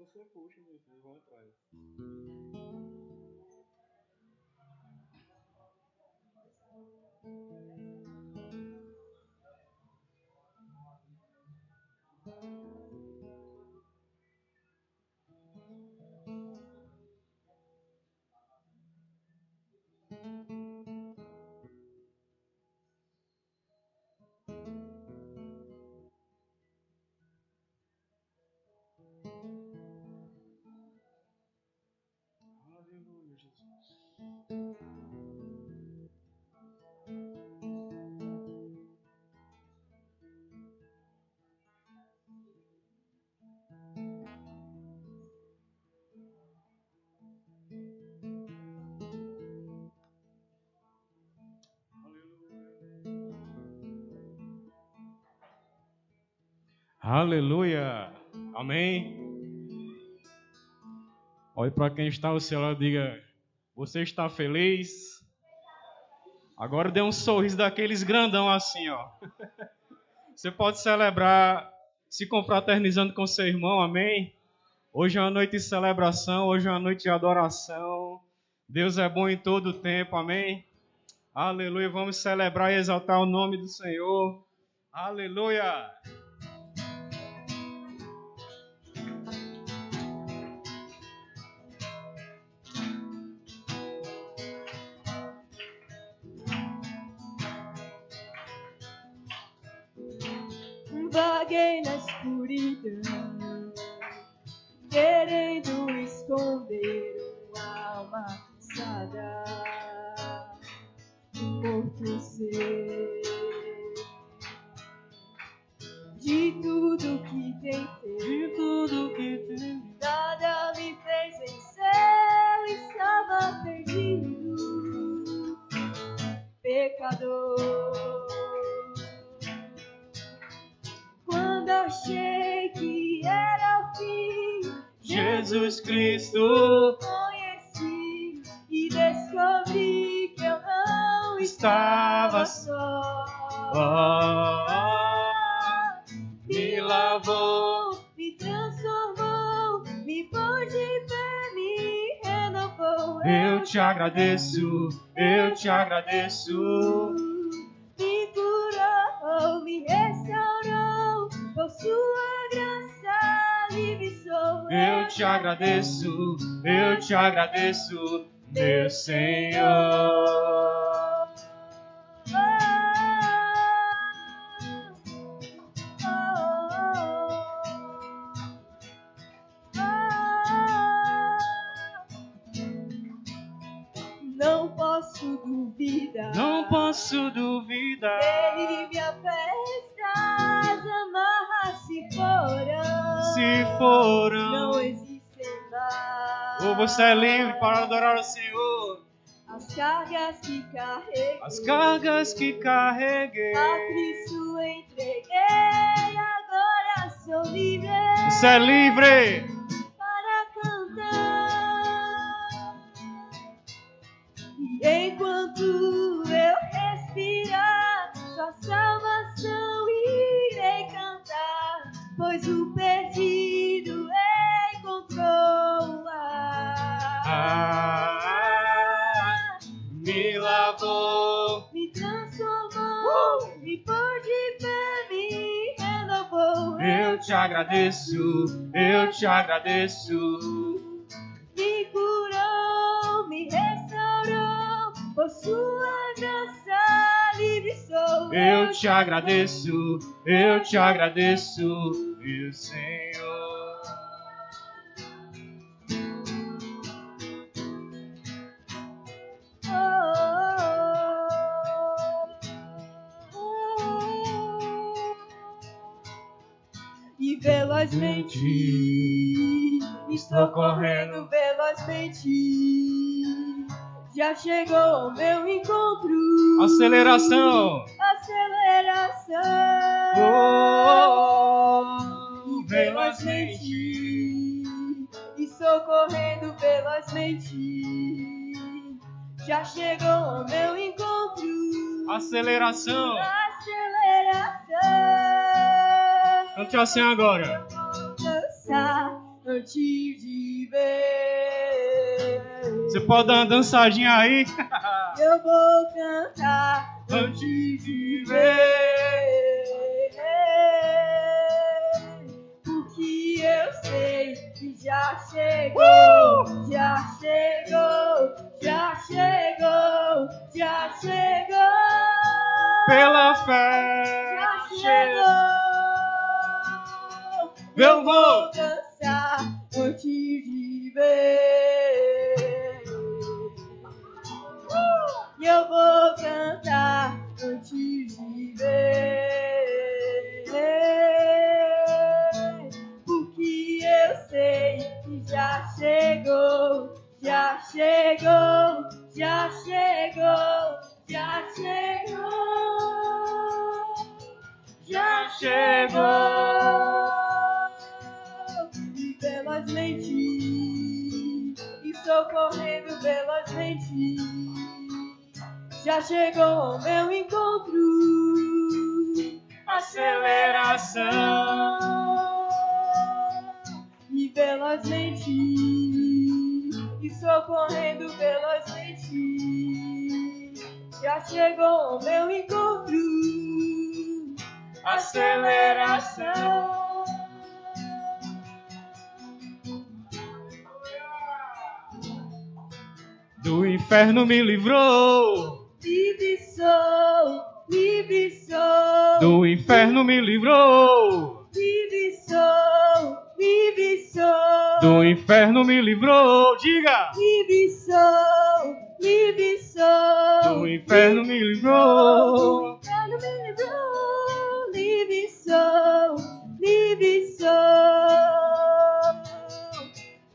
você puxa, eles vão atrás. Aleluia, Jesus. Aleluia. Amém. Olhe para quem está ao seu lado e diga: você está feliz? Agora dê um sorriso daqueles grandão assim, ó. Você pode celebrar se confraternizando com seu irmão, amém? Hoje é uma noite de celebração, hoje é uma noite de adoração. Deus é bom em todo o tempo, amém? Aleluia, vamos celebrar e exaltar o nome do Senhor. Aleluia! Vaguei na escuridão, querendo esconder uma alma cansada, um corpo ser. De tudo que tentei, nada me fez vencer, estava perdido, pecador. Quando achei que era o fim, Jesus Cristo conheci e descobri que eu não estava só. Me lavou, me transformou, me pôs de pé, me renovou. eu te agradeço, eu te agradeço. Me curou, me restaurou, por sua graça livre sou. Eu te agradeço, meu Senhor. Não posso duvidar, ele me apresta as amarras se foram, não existem mais. Oh, você é livre para adorar o Senhor. As cargas que carreguei, a Cristo entreguei, agora sou livre. Você é livre para cantar. E enquanto eu respirar, sua salvação irei cantar, pois o perdido encontrou o me lavou, me transformou, me pôs de pé, me renovou. Eu te agradeço, me curou, me restaurou, por sua graça livre sou. Eu te agradeço, meu Senhor. E velozmente estou correndo velozmente, já chegou ao meu encontro. Aceleração. Velozmente estou correndo velozmente, já chegou ao meu encontro. Aceleração. Cante assim agora. antes de ver. Você pode dar uma dançadinha aí? Eu vou cantar Antes de ver, porque eu sei que já chegou, já chegou, já chegou, já chegou, Pela fé. já chegou. Eu vou dançar antes de ver. Eu vou cantar antes de ver, porque eu sei que já chegou, já chegou, já chegou, já chegou, já chegou. E velozmente, estou correndo velozmente. Já chegou ao meu encontro, aceleração. E velozmente, estou correndo velozmente. Já chegou ao meu encontro, aceleração. Do inferno me livrou. Livre sou, livre sou. Do inferno me livrou. Livre sou, livre sou. Do inferno me livrou. Diga! Livre sou, livre sou. Do inferno me livrou. Do inferno me livrou. Livre sou, livre sou.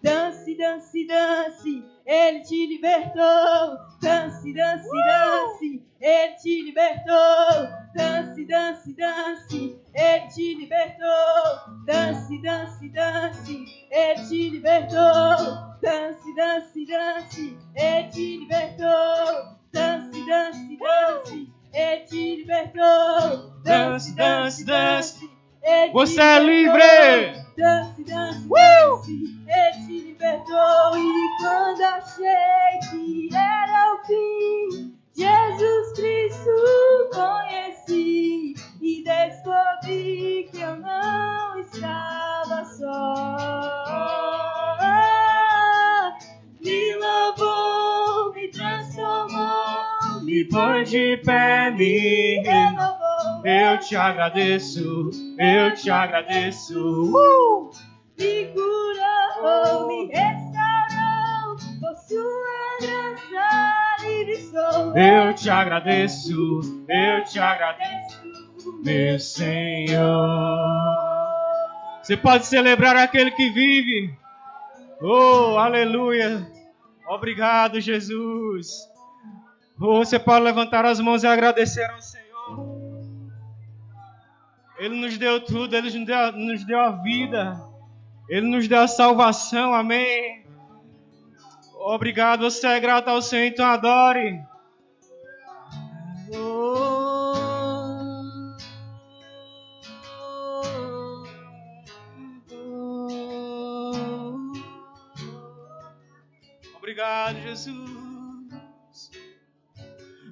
Dance, dance, dance, ele te libertou. Dance, dance, dance, ele te libertou. Dance, dance, dance, ele te libertou. Dance, dance, dance, ele te libertou. Dance, dance, dance, ele te libertou. Dance, dance, dance, ele te libertou. Dance, dance, dance. ele te Você é libertou. livre! Dance, dance, dance, ele te libertou. E quando achei que era o fim, Jesus Cristo conheci e descobri que eu não estava só. Me lavou, me transformou, Me põe de pé, me renovou. Eu te agradeço, eu te agradeço. Me curou, me restaurou, por sua graça livre sou. Eu te agradeço, meu Senhor. Você pode celebrar aquele que vive. Oh, aleluia. Obrigado, Jesus. Oh, você pode levantar as mãos e agradecer ao Senhor. Ele nos deu tudo, Ele nos deu a vida. Ele nos deu a salvação, amém. Obrigado, você é grato ao Senhor, então adore. Obrigado, Jesus.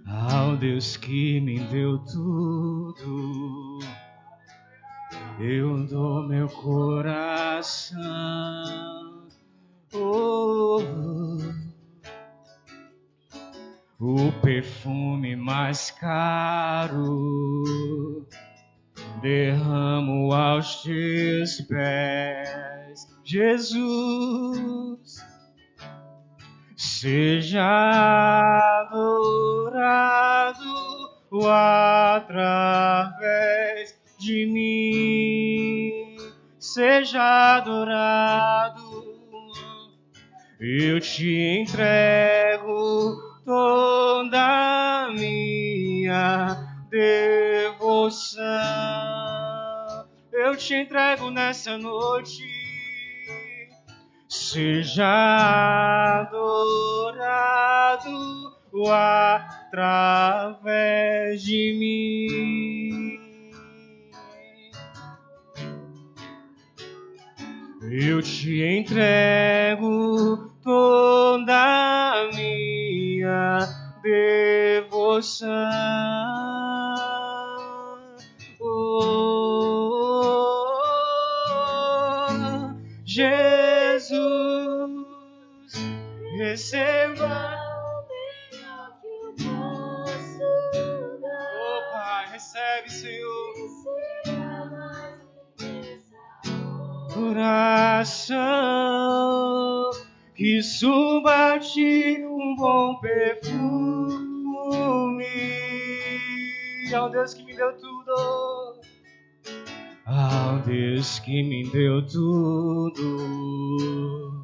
Ao Deus que me deu tudo, eu dou meu coração. O perfume mais caro derramo aos teus pés, Jesus. Seja adorado através de mim, seja adorado. Eu te entrego toda a minha devoção. Eu te entrego nessa noite. Seja adorado através de mim. Eu te entrego toda a minha devoção. Oh, Jesus, receba o melhor que eu posso dar. Oh, Pai, recebe, Senhor. Coração que suba a ti um bom perfume. Ao Deus que me deu tudo, ao Deus que me deu tudo,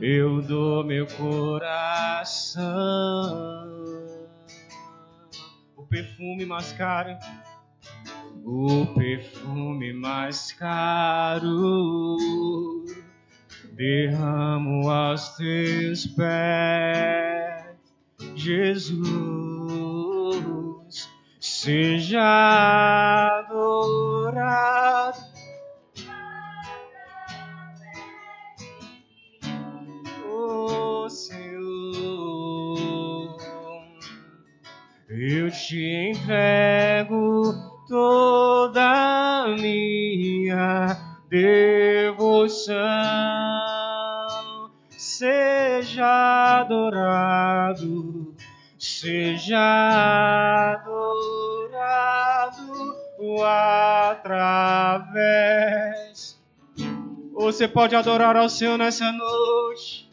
eu dou meu coração. O perfume mais caro, o perfume mais caro, derramo aos teus pés, Jesus, seja adorado. Oh, Senhor, eu te entrego toda a minha devoção. Seja adorado, seja adorado através. Você pode adorar ao Senhor nessa noite.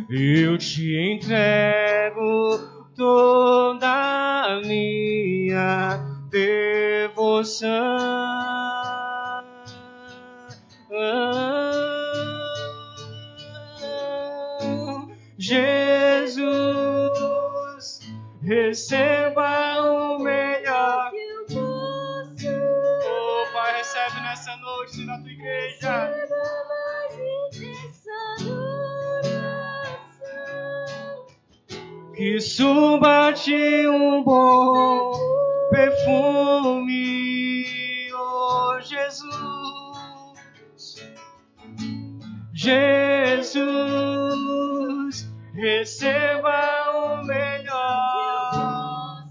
Eu te entrego toda a minha devoção. Jesus, receba o melhor que eu posso. Oh, Pai, recebe nessa noite na tua igreja. Que suba a ti um bom perfume, oh Jesus. Jesus, receba o melhor.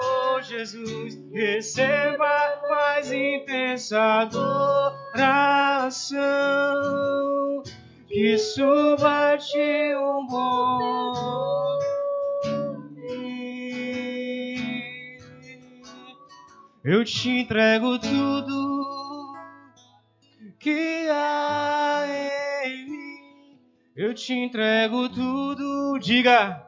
Oh Jesus, receba mais intensa adoração. Que suba a ti um bom. Eu te entrego tudo que há em mim. Eu te entrego tudo, diga,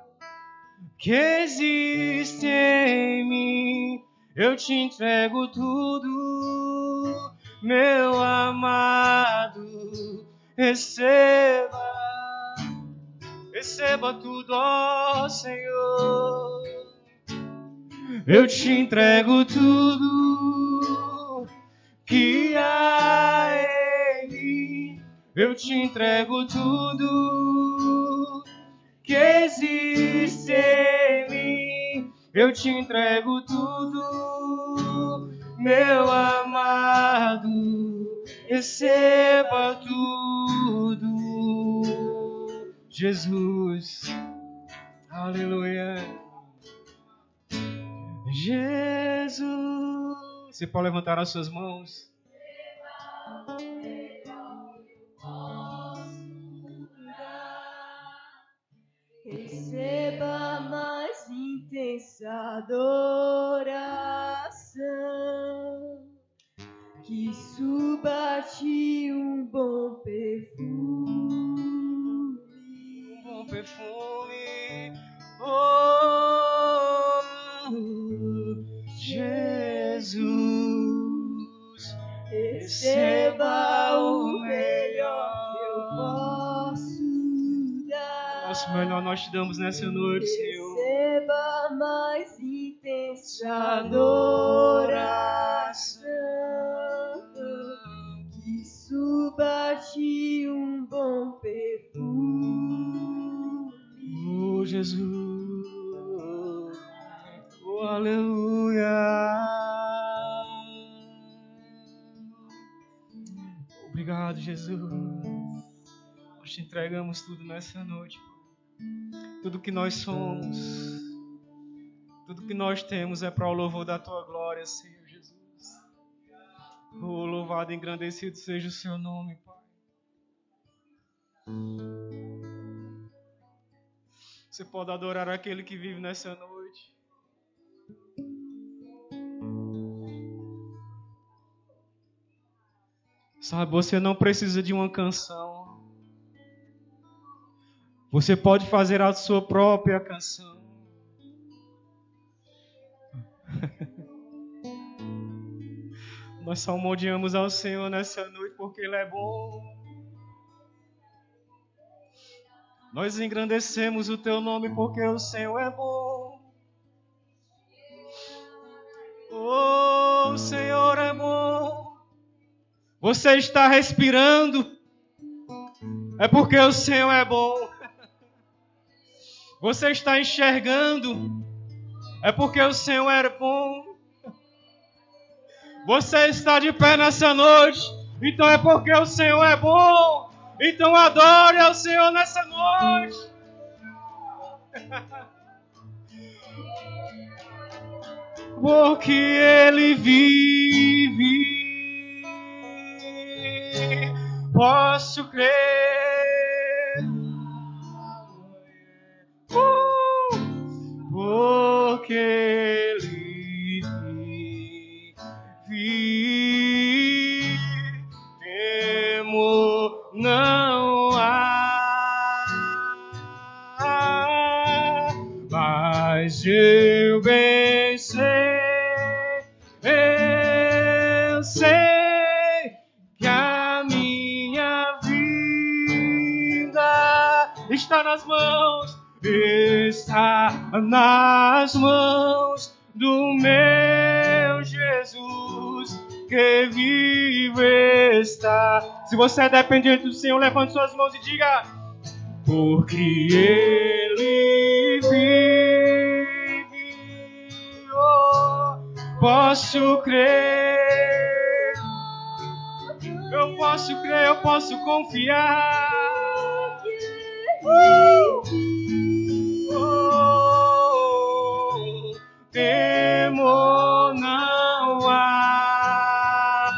que existe em mim. Eu te entrego tudo, meu amado. Receba tudo, ó Senhor. Eu te entrego tudo que há em mim. Eu te entrego tudo que existe em mim. Eu te entrego tudo, meu amado. Receba tudo, Jesus, aleluia. Jesus, você pode levantar as suas mãos. Receba mais intensa adoração, que suba a ti um bom perfume. Um bom perfume, oh Jesus, receba o melhor que eu posso dar. Nosso melhor nós te damos nessa noite, Senhor. Receba mais intensa adoração, que suba a ti um bom perfume. Oh, Jesus, oh, aleluia. Obrigado, Jesus. Nós te entregamos tudo nessa noite. Tudo que nós somos, tudo que nós temos é para o louvor da tua glória, Senhor Jesus. Oh, louvado e engrandecido seja o seu nome, Pai. Você pode adorar aquele que vive nessa noite. Sabe, você não precisa de uma canção. Você pode fazer a sua própria canção. Nós salmodiamos ao Senhor nessa noite porque Ele é bom. Nós engrandecemos o Teu nome porque o Senhor é bom. Oh, o Senhor é bom. Você está respirando, é porque o Senhor é bom. Você está enxergando, é porque o Senhor é bom. Você está de pé nessa noite, então é porque o Senhor é bom. Então adore ao Senhor nessa noite. Porque Ele vive, posso crer. Porque Ele vive, temor não há. Mas eu bem sei, eu sei que a minha vida está nas mãos do meu Jesus, que vive está. Se você é dependente do Senhor, levante suas mãos e diga: porque Ele vive, oh, posso crer, eu posso crer, eu posso confiar. Temor não há,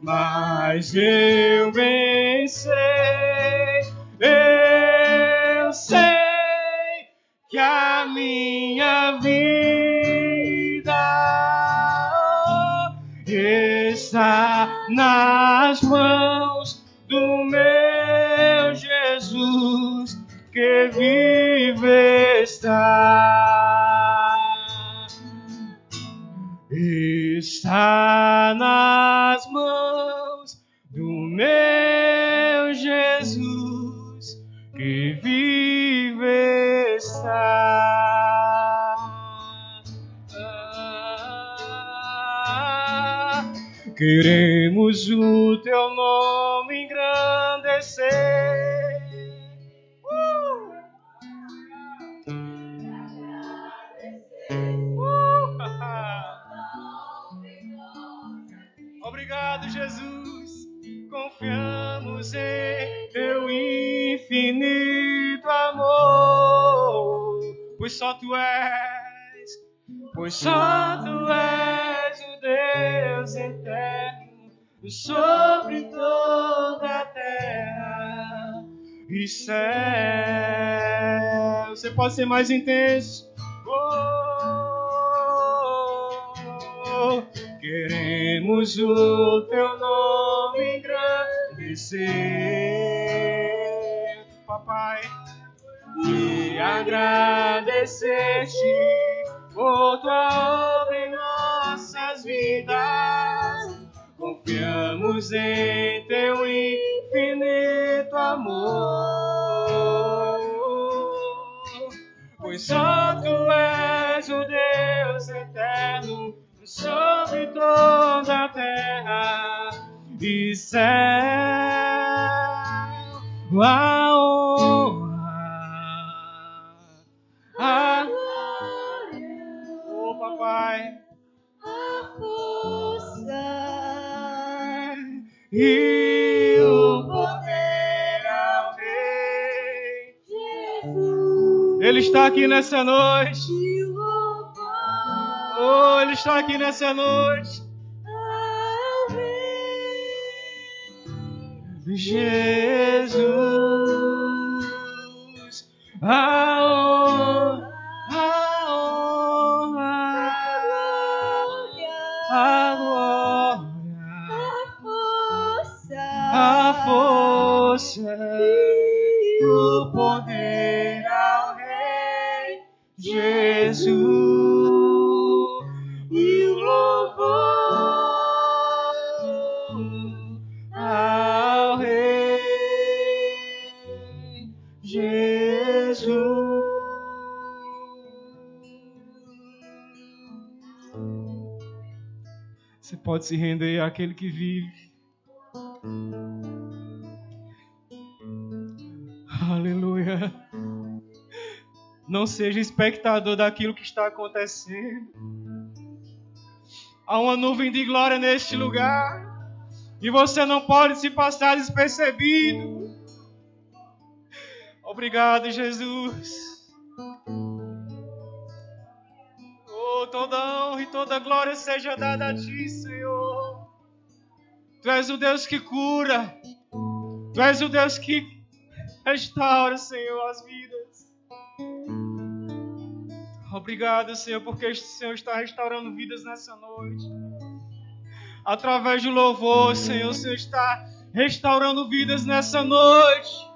mas eu bem sei, eu sei que a minha vida está nas mãos do meu Jesus, que vive está. Está nas mãos do meu Jesus, que vive está. Queremos o teu nome engrandecer. Obrigado, Jesus. Confiamos em teu infinito amor, pois só tu és o Deus eterno sobre toda a terra e céu. Você pode ser mais intenso. Queremos o teu nome engrandecer, papai, e agradecer-te por tua obra em nossas vidas. Confiamos em teu infinito amor, pois só tu és o Deus eterno sobre toda a terra e céu. A honra, a glória, oh papai, a força e o poder ao Rei. Jesus. Ele está aqui nessa noite. E o louvor Oh, Ele está aqui nessa noite. ao Rei. Jesus, a honra, a glória, a força, o poder ao Rei Jesus, e o louvor ao Rei Jesus. Você pode se render àquele que vive. Aleluia. Não seja espectador daquilo que está acontecendo. Há uma nuvem de glória neste lugar. E você não pode se passar despercebido. Obrigado, Jesus. Oh, toda honra e toda glória seja dada a Ti, Senhor. Tu és o Deus que cura. Tu és o Deus que restaura, Senhor, as vidas. Obrigado, Senhor, porque o Senhor está restaurando vidas nessa noite. Através do louvor, Senhor, o Senhor está restaurando vidas nessa noite.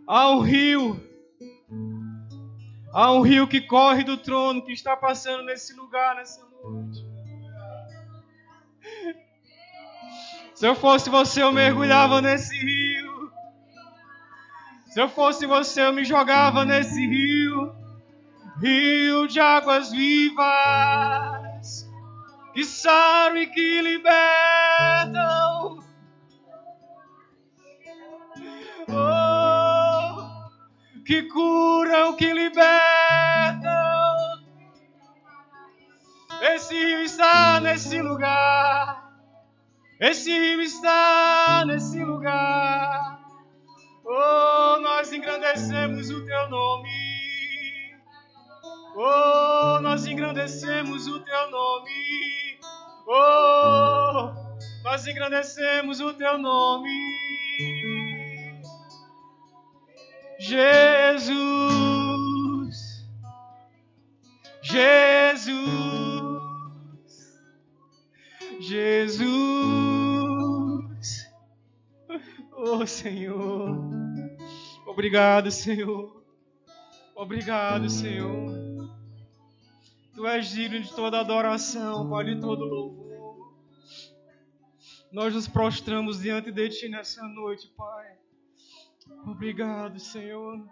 Há um rio que corre do trono, que está passando nesse lugar, nessa noite. Se eu fosse você, eu mergulhava nesse rio. Se eu fosse você, eu me jogava nesse rio. Rio de águas vivas, que saram e que libertam. Oh, que curam, que libertam. Esse rio está nesse lugar. Esse rio está nesse lugar. Oh, nós engrandecemos o Teu nome. Oh, nós engrandecemos o Teu nome. Oh, nós engrandecemos o Teu nome. Jesus, Jesus, Jesus. Oh, Senhor. Obrigado, Senhor. Obrigado, Senhor. Tu és digno de toda adoração, Pai, de todo louvor. Nós nos prostramos diante de Ti nessa noite, Pai. Obrigado, Senhor.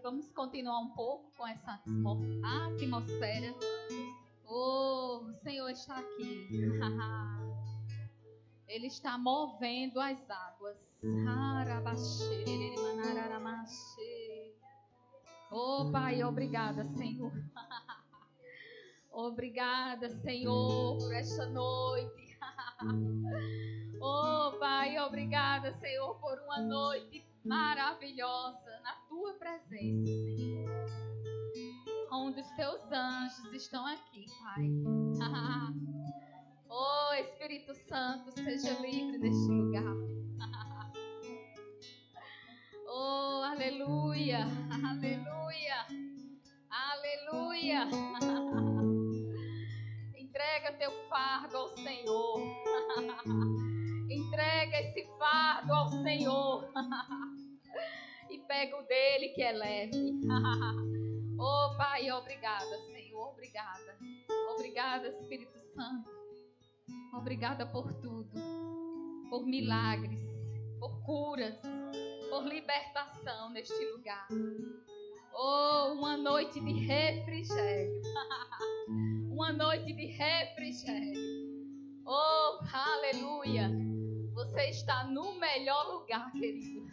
Vamos continuar um pouco com essa atmosfera. Oh, o Senhor está aqui. Ele está movendo as águas. Oh, Pai, obrigada, Senhor. Obrigada, Senhor, por esta noite. Oh, Pai, obrigada, Senhor, por uma noite maravilhosa na Tua presença, Senhor. Onde os Teus anjos estão aqui, Pai. Oh, Espírito Santo, seja livre neste lugar. Oh, aleluia, aleluia, aleluia. Entrega esse fardo ao Senhor. E pega o dele que é leve. Oh, Pai, obrigada, Senhor. Obrigada. Obrigada, Espírito Santo. Obrigada por tudo. Por milagres, por curas, por libertação neste lugar. Oh, uma noite de refrigério. Uma noite de refrigério. Oh, aleluia. Você está no melhor lugar, querido.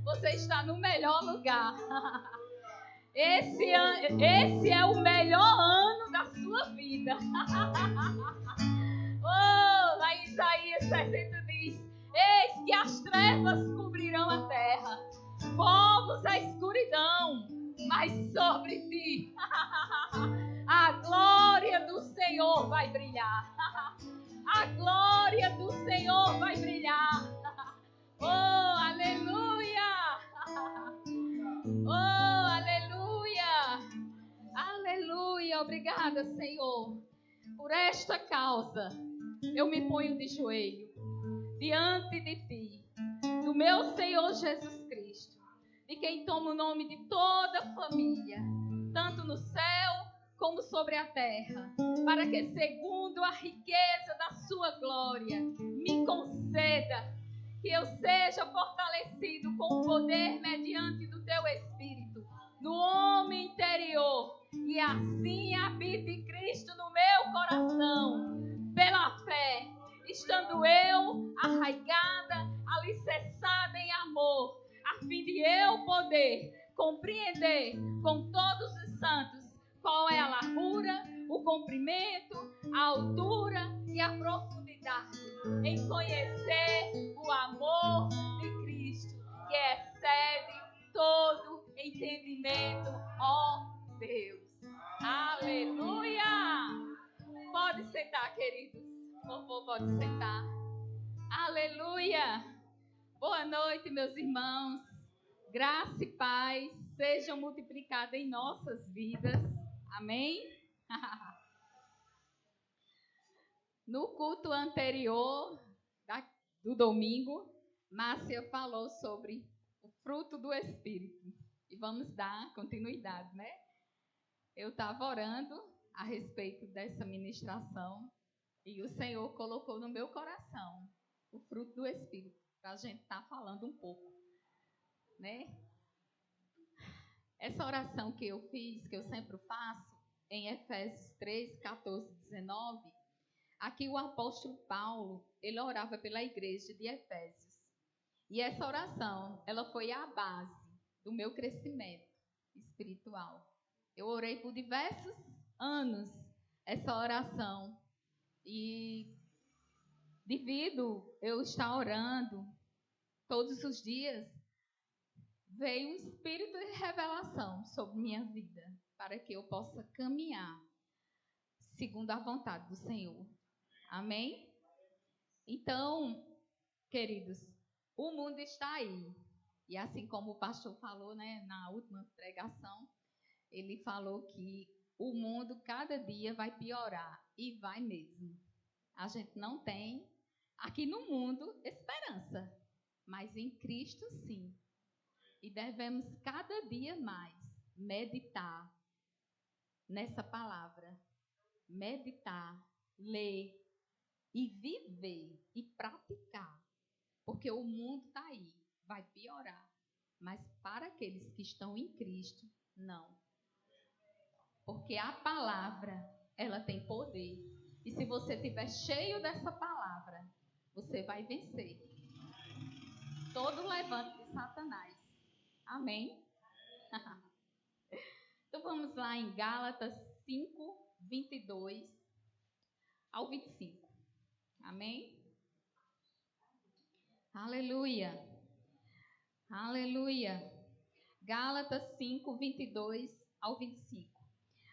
Você está no melhor lugar. Esse é o melhor ano da sua vida. Oh, lá em Isaías 60 diz: eis que as trevas cobrirão a terra, povos a escuridão, mas sobre ti a glória do Senhor vai brilhar. A glória do Senhor vai brilhar. Oh, aleluia! Oh, aleluia! Aleluia! Obrigada, Senhor. Por esta causa, eu me ponho de joelho diante de ti, do meu Senhor Jesus Cristo, de quem toma o nome de toda a família, tanto no céu como sobre a terra, para que, segundo a riqueza da sua glória, me conceda que eu seja fortalecido com o poder mediante do teu Espírito no homem interior, e assim habite Cristo no meu coração, pela fé, estando eu arraigada, alicerçada em amor, a fim de eu poder compreender com todos os santos qual é a largura, o comprimento, a altura e a profundidade, em conhecer o amor de Cristo, que excede todo entendimento, ó Deus. Aleluia! Pode sentar, queridos. Por favor, pode sentar. Aleluia! Boa noite, meus irmãos. Graça e paz sejam multiplicadas em nossas vidas. Amém? No culto anterior do domingo, Márcia falou sobre o fruto do Espírito. E vamos dar continuidade, né? Eu estava orando a respeito dessa ministração e o Senhor colocou no meu coração o fruto do Espírito, para a gente estar falando um pouco, né? Essa oração que eu fiz, que eu sempre faço, em Efésios 3, 14, 19, aqui o apóstolo Paulo, ele orava pela igreja de Efésios. E essa oração, ela foi a base do meu crescimento espiritual. Eu orei por diversos anos essa oração. E devido eu estar orando todos os dias, veio um espírito de revelação sobre minha vida, para que eu possa caminhar segundo a vontade do Senhor. Amém? Então, queridos, o mundo está aí. E assim como o pastor falou, né, na última pregação, ele falou que o mundo cada dia vai piorar. E vai mesmo. A gente não tem aqui no mundo esperança, mas em Cristo sim. E devemos cada dia mais meditar nessa palavra. Meditar, ler e viver e praticar. Porque o mundo está aí, vai piorar. Mas para aqueles que estão em Cristo, não. Porque a palavra, ela tem poder. E se você estiver cheio dessa palavra, você vai vencer todo o levante de Satanás. Amém? Então vamos lá em Gálatas 5, 22 ao 25. Amém? Aleluia. Aleluia. Gálatas 5, 22 ao 25.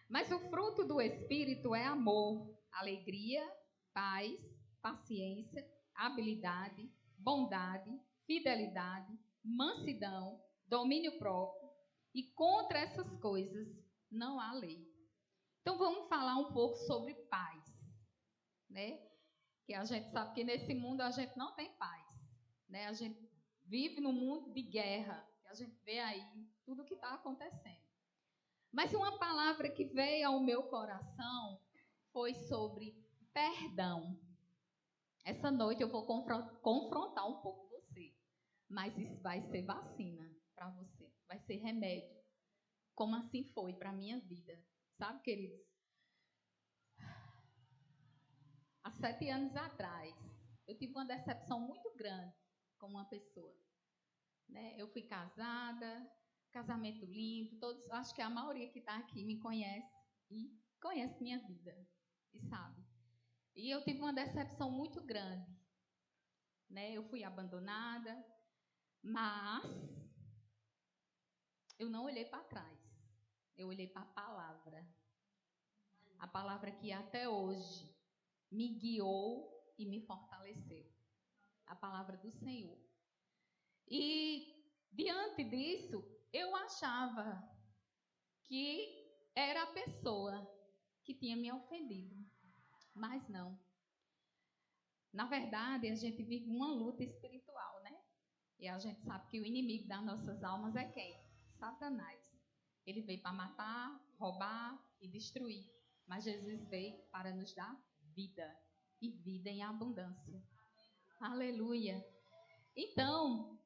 Mas o fruto do Espírito é amor, alegria, paz, paciência, habilidade, bondade, fidelidade, mansidão, domínio próprio. E contra essas coisas não há lei. Então vamos falar um pouco sobre paz, né? Que a gente sabe que nesse mundo a gente não tem paz, né? A gente vive num mundo de guerra, que a gente vê aí tudo o que está acontecendo. Mas uma palavra que veio ao meu coração foi sobre perdão. Essa noite eu vou confrontar um pouco você, mas isso vai ser vacina para você, vai ser remédio, como assim foi para a minha vida. Sabe, queridos? Há 7 anos atrás, eu tive uma decepção muito grande com uma pessoa. Né? Eu fui casada, casamento lindo, todos, acho que a maioria que está aqui me conhece e conhece minha vida, e sabe. E eu tive uma decepção muito grande. Né? Eu fui abandonada, mas eu não olhei para trás. Eu olhei para a palavra. A palavra que até hoje me guiou e me fortaleceu. A palavra do Senhor. E diante disso, eu achava que era a pessoa que tinha me ofendido. Mas não. Na verdade, a gente vive uma luta espiritual, né? E a gente sabe que o inimigo das nossas almas é quem? Satanás. Ele veio para matar, roubar e destruir. Mas Jesus veio para nos dar vida. E vida em abundância. Aleluia. Então,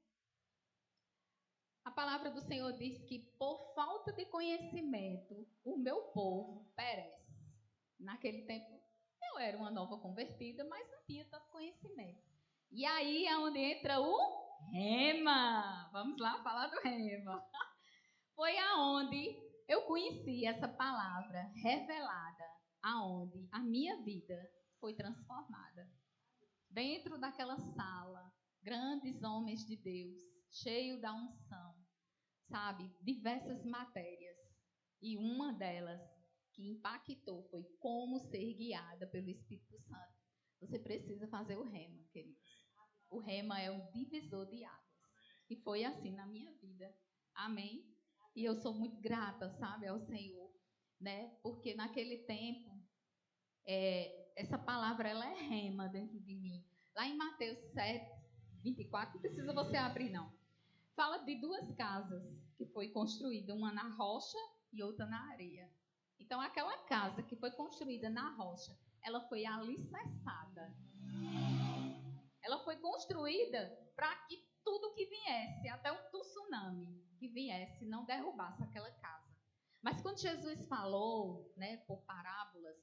a palavra do Senhor diz que por falta de conhecimento, o meu povo perece. Naquele tempo, eu era uma nova convertida, mas não tinha tanto conhecimento. E aí é onde entra o rema. Vamos lá falar do rema. Foi aonde eu conheci essa palavra revelada, aonde a minha vida foi transformada. Dentro daquela sala, grandes homens de Deus, cheio da unção, sabe, diversas matérias. E uma delas que impactou foi como ser guiada pelo Espírito Santo. Você precisa fazer o rema, queridos. O rema é um divisor de águas. E foi assim na minha vida. Amém? E eu sou muito grata, sabe, ao Senhor, né? Porque naquele tempo, essa palavra, ela é rema dentro de mim. Lá em Mateus 7, 24, não precisa você abrir, não. Fala de 2 casas que foi construída, uma na rocha e outra na areia. Então, aquela casa que foi construída na rocha, ela foi alicerçada. Ela foi construída para que tudo que viesse, até um tsunami que viesse, não derrubasse aquela casa. Mas quando Jesus falou, né, por parábolas,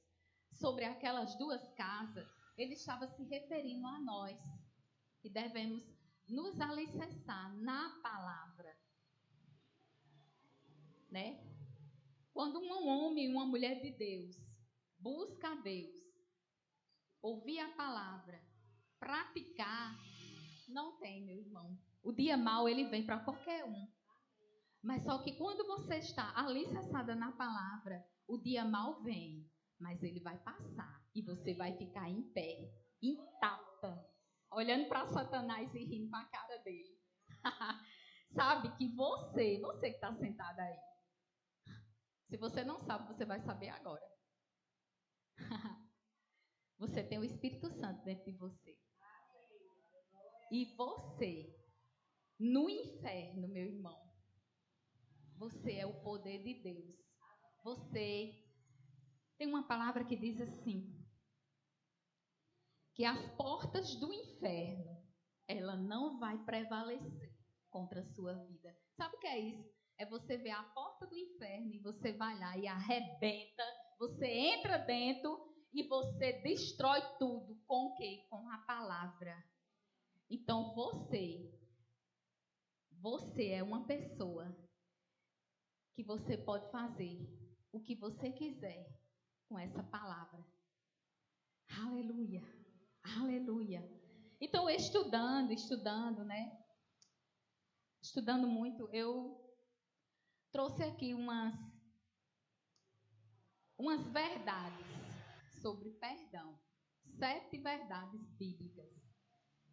sobre aquelas 2 casas, ele estava se referindo a nós, que devemos nos alicerçar na palavra. Né? Quando um homem e uma mulher de Deus busca a Deus, ouvir a palavra, praticar, não tem, meu irmão. O dia mau, ele vem para qualquer um. Mas só que quando você está alicerçada na palavra, o dia mau vem, mas ele vai passar e você vai ficar em pé, intacta, olhando para Satanás e rindo para a cara dele. Sabe que você que está sentada aí, se você não sabe, você vai saber agora. Você tem o Espírito Santo dentro de você. E você, no inferno, meu irmão, você é o poder de Deus. Você tem uma palavra que diz assim, que as portas do inferno, ela não vai prevalecer contra a sua vida. Sabe o que é isso? É você ver a porta do inferno e você vai lá e arrebenta, você entra dentro e você destrói tudo. Com o quê? Com a palavra. Então você é uma pessoa que você pode fazer o que você quiser com essa palavra. Aleluia, aleluia. Então, estudando, né? Estudando muito, eu trouxe aqui umas verdades sobre perdão. 7 verdades bíblicas.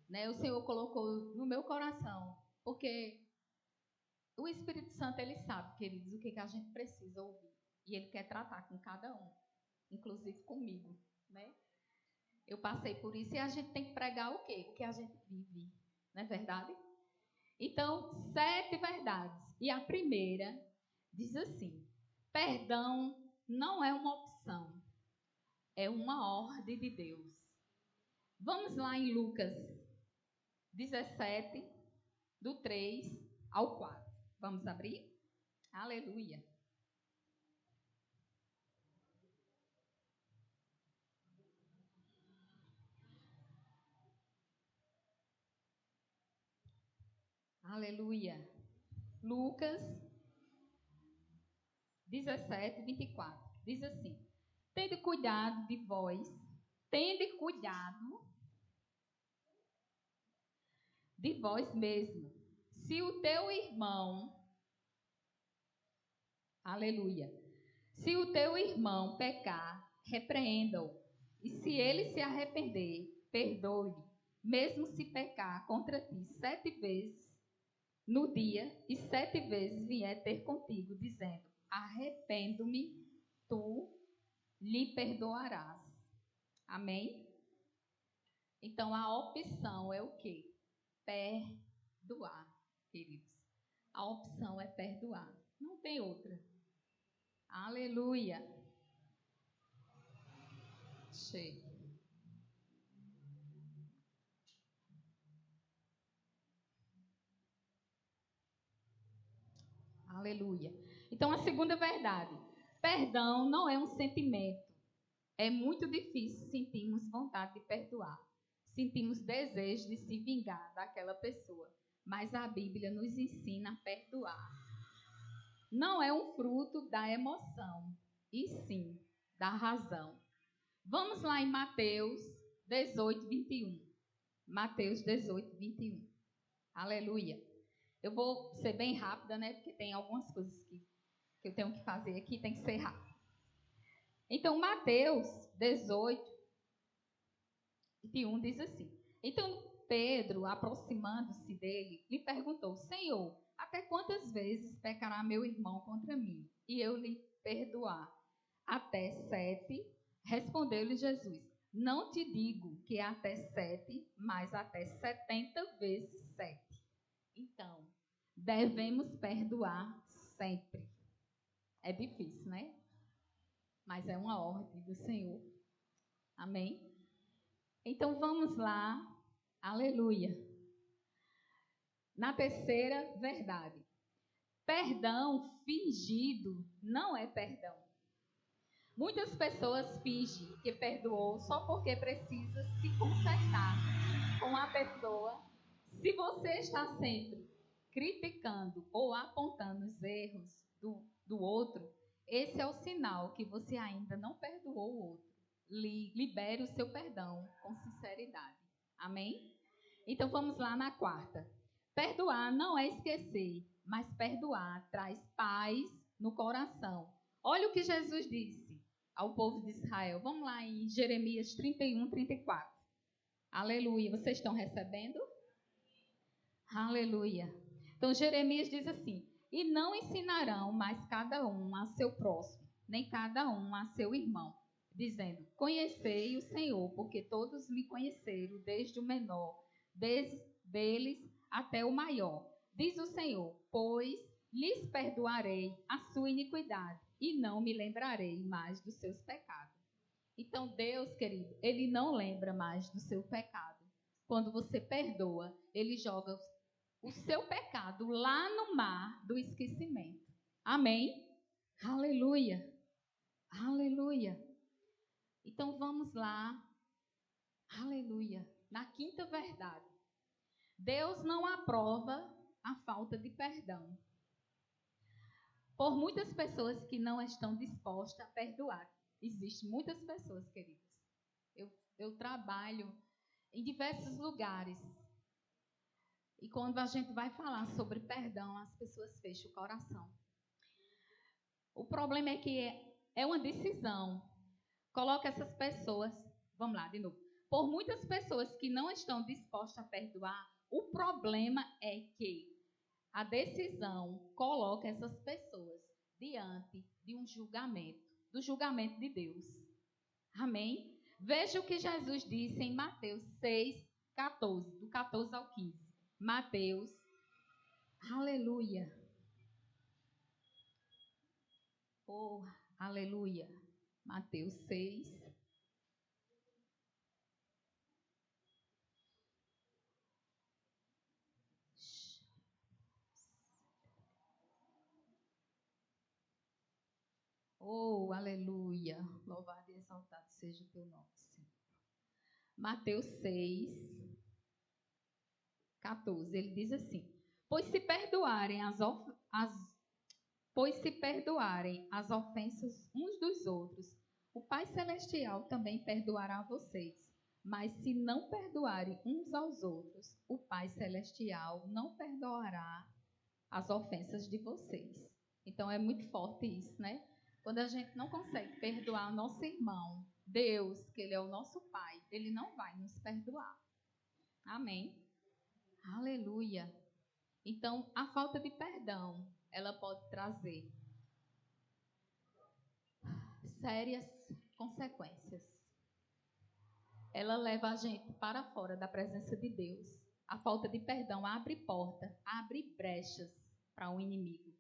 Né? O Senhor colocou no meu coração, porque o Espírito Santo, ele sabe, queridos, o que a gente precisa ouvir. E ele quer tratar com cada um, inclusive comigo, né? Eu passei por isso e a gente tem que pregar o quê? O que a gente vive, não é verdade? Então, 7 verdades. E a primeira diz assim: perdão não é uma opção, é uma ordem de Deus. Vamos lá em Lucas 17, do 3 ao 4. Vamos abrir? Aleluia. Aleluia. Lucas 17, 24. Diz assim: tende cuidado de vós, tende cuidado de vós mesmo. Se o teu irmão, aleluia, se o teu irmão pecar, repreenda-o. E se ele se arrepender, perdoe-lhe, mesmo se pecar contra ti 7 vezes no dia e 7 vezes vier ter contigo, dizendo: arrependo-me, tu lhe perdoarás. Amém? Então a opção é o quê? Perdoar, queridos. A opção é perdoar. Não tem outra. Aleluia. Cheio. Aleluia. Então a segunda verdade. Perdão não é um sentimento. É muito difícil sentirmos vontade de perdoar. Sentimos desejo de se vingar daquela pessoa. Mas a Bíblia nos ensina a perdoar. Não é um fruto da emoção, e sim da razão. Vamos lá em Mateus 18, 21. Mateus 18, 21. Aleluia. Eu vou ser bem rápida, né? Porque tem algumas coisas que eu tenho que fazer aqui, tem que ser rápido. Então, Mateus 18, 21 diz assim: então Pedro, aproximando-se dele, lhe perguntou: Senhor, até quantas vezes pecará meu irmão contra mim e eu lhe perdoar? Até 7. Respondeu-lhe Jesus: não te digo que é até 7, mas até 70 vezes 7. Então, devemos perdoar sempre. É difícil, né? Mas é uma ordem do Senhor. Amém? Então vamos lá. Aleluia. Na terceira verdade. Perdão fingido não é perdão. Muitas pessoas fingem que perdoou só porque precisa se consertar com a pessoa. Se você está sempre criticando ou apontando os erros do outro, esse é o sinal que você ainda não perdoou o outro. Libere o seu perdão com sinceridade. Amém? Então vamos lá na quarta. Perdoar não é esquecer, mas perdoar traz paz no coração. Olha o que Jesus disse ao povo de Israel. Vamos lá em Jeremias 31, 34. Aleluia. Vocês estão recebendo? Aleluia. Então Jeremias diz assim: e não ensinarão mais cada um a seu próximo, nem cada um a seu irmão, dizendo: conhecei o Senhor, porque todos me conheceram, desde o menor, deles até o maior. Diz o Senhor: pois lhes perdoarei a sua iniquidade e não me lembrarei mais dos seus pecados. Então Deus, querido, Ele não lembra mais do seu pecado. Quando você perdoa, Ele joga o seu pecado lá no mar do esquecimento. Amém? Aleluia. Aleluia. Então vamos lá. Aleluia. Na quinta verdade. Deus não aprova a falta de perdão. Por muitas pessoas que não estão dispostas a perdoar. Existem muitas pessoas, queridos. Eu trabalho em diversos lugares. E quando a gente vai falar sobre perdão, as pessoas fecham o coração. O problema é que é uma decisão. Coloca essas pessoas, vamos lá de novo. Por muitas pessoas que não estão dispostas a perdoar, o problema é que a decisão coloca essas pessoas diante de um julgamento, do julgamento de Deus. Amém? Veja o que Jesus disse em Mateus 6:14, do 14 ao 15. Mateus, aleluia. Oh, aleluia. Mateus 6. Oh, aleluia. Louvado e exaltado seja o teu nome, Senhor. Mateus 6:14. Ele diz assim: Pois se perdoarem as ofensas uns dos outros, o Pai Celestial também perdoará vocês. Mas se não perdoarem uns aos outros, o Pai Celestial não perdoará as ofensas de vocês. Então é muito forte isso, né? Quando a gente não consegue perdoar o nosso irmão, Deus, que Ele é o nosso Pai, Ele não vai nos perdoar. Amém? Aleluia. Então, a falta de perdão, ela pode trazer sérias consequências. Ela leva a gente para fora da presença de Deus. A falta de perdão abre porta, abre brechas para o inimigo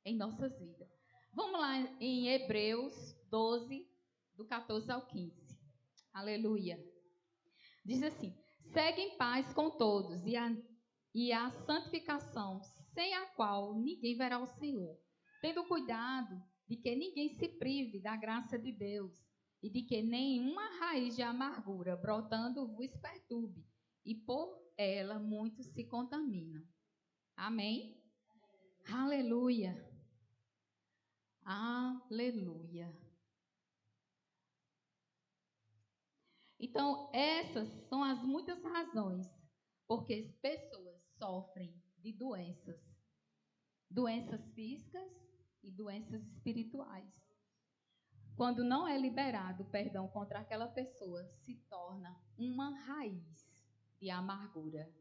em nossas vidas. Vamos lá em Hebreus 12, do 14 ao 15. Aleluia. Diz assim: segue em paz com todos e a santificação, sem a qual ninguém verá o Senhor, tendo cuidado de que ninguém se prive da graça de Deus e de que nenhuma raiz de amargura brotando vos perturbe, e por ela muitos se contaminam. Amém? Aleluia. Aleluia. Então, essas são as muitas razões porque as pessoas sofrem de doenças físicas e doenças espirituais. Quando não é liberado o perdão contra aquela pessoa, se torna uma raiz de amargura.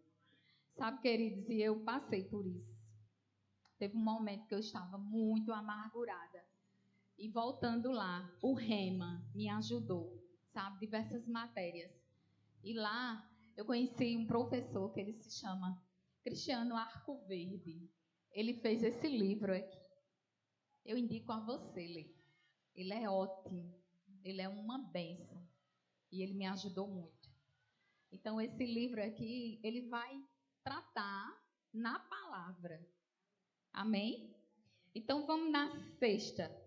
Sabe, queridos, e eu passei por isso. Teve um momento que eu estava muito amargurada. E voltando lá, o Rema me ajudou, sabe, diversas matérias. E lá eu conheci um professor que ele se chama Cristiano Arcoverde. Ele fez esse livro aqui. Eu indico a você ler. Ele é ótimo. Ele é uma bênção. E ele me ajudou muito. Então, esse livro aqui, ele vai tratar na palavra. Amém? Então, vamos na sexta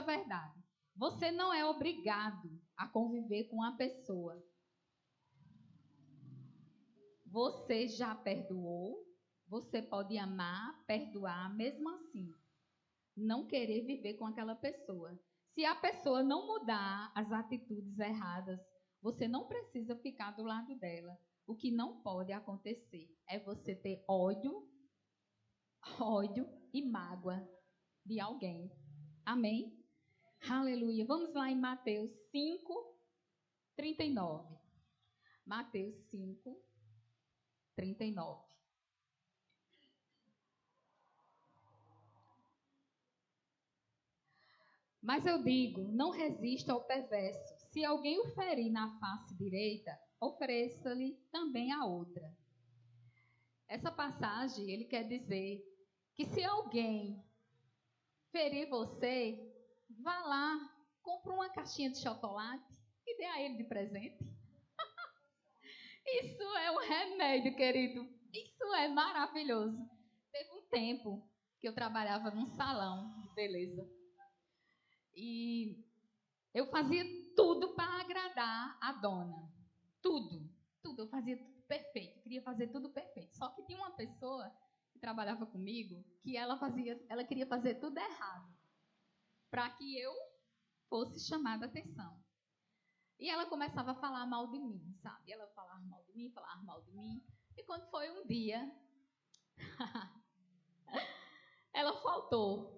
verdade. Você não é obrigado a conviver com a pessoa. Você já perdoou, você pode amar, perdoar, mesmo assim. Não querer viver com aquela pessoa. Se a pessoa não mudar as atitudes erradas, você não precisa ficar do lado dela. O que não pode acontecer é você ter ódio e mágoa de alguém. Amém? Aleluia. Vamos lá em Mateus 5:39. Mateus 5:39. Mas eu digo, não resista ao perverso. Se alguém o ferir na face direita, ofereça-lhe também a outra. Essa passagem, ele quer dizer que se alguém ferir você, vá lá, compre uma caixinha de chocolate e dê a ele de presente. Isso é um remédio, querido. Isso é maravilhoso. Teve um tempo que eu trabalhava num salão de beleza. E eu fazia tudo para agradar a dona. Tudo. Eu fazia tudo perfeito. Eu queria fazer tudo perfeito. Só que tinha uma pessoa que trabalhava comigo que ela queria fazer tudo errado para que eu fosse chamada a atenção. E ela começava a falar mal de mim, sabe? Ela falava mal de mim. E quando foi um dia, ela faltou.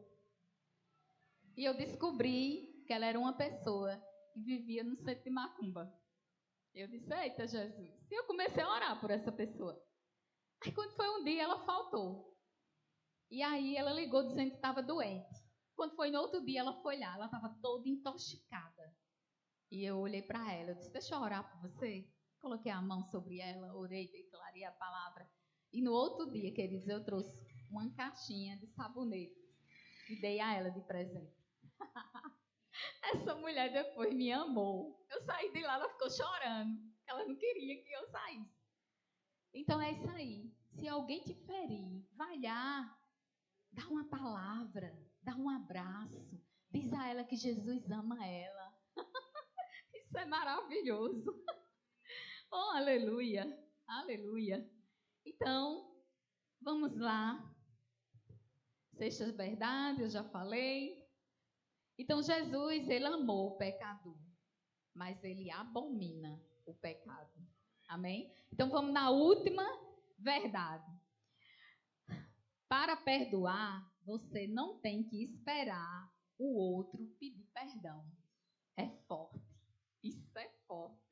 E eu descobri que ela era uma pessoa que vivia no centro de Macumba. Eu disse, eita Jesus. E eu comecei a orar por essa pessoa. Aí quando foi um dia, ela faltou. E aí ela ligou dizendo que estava doente. Quando foi no outro dia, ela foi lá. Ela estava toda intoxicada. E eu olhei para ela, eu disse, deixa eu orar por você. Coloquei a mão sobre ela, orei, declarei a palavra. E no outro dia, queridos, eu trouxe uma caixinha de sabonete e dei a ela de presente. Essa mulher depois me amou. Eu saí de lá, ela ficou chorando. Ela não queria que eu saísse. Então é isso aí. Se alguém te ferir, vai lá, dá uma palavra, dá um abraço. Diz a ela que Jesus ama ela. Isso é maravilhoso. Oh, aleluia, aleluia. Então, vamos lá. Sexta verdade, eu já falei. Então, Jesus, ele amou o pecador, mas ele abomina o pecado. Amém? Então, vamos na última verdade. Para perdoar, você não tem que esperar o outro pedir perdão. É forte. Isso é forte.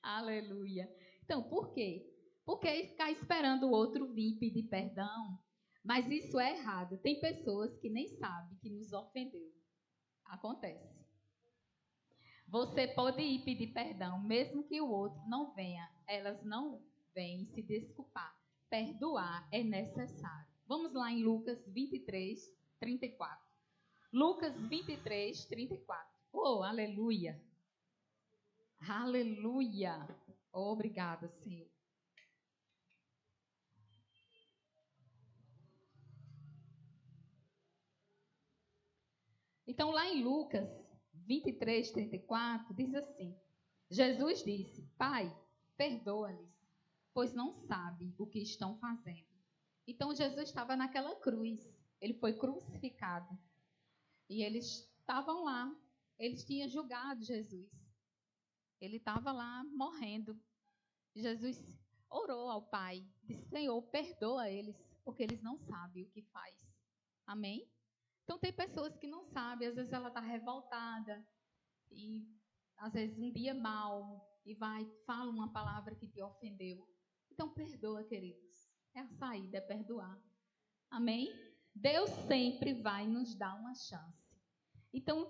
Aleluia. Então, por quê? Porque ficar esperando o outro vir pedir perdão, mas isso é errado. Tem pessoas que nem sabem que nos ofendeu. Acontece. Você pode ir pedir perdão, mesmo que o outro não venha. Elas não vêm se desculpar. Perdoar é necessário. Vamos lá em Lucas 23, 34. Lucas 23, 34. Oh, aleluia. Aleluia. Obrigada, Senhor. Então, lá em Lucas 23, 34, diz assim: Jesus disse: Pai, perdoa-lhes, pois não sabem o que estão fazendo. Então, Jesus estava naquela cruz. Ele foi crucificado. E eles estavam lá. Eles tinham julgado Jesus. Ele estava lá morrendo. Jesus orou ao Pai. Disse: Senhor, perdoa eles, porque eles não sabem o que faz. Amém? Então, tem pessoas que não sabem. Às vezes ela está revoltada. E às vezes um dia mal. E fala uma palavra que te ofendeu. Então, perdoa, queridos. É a saída, é perdoar. Amém? Deus sempre vai nos dar uma chance. Então,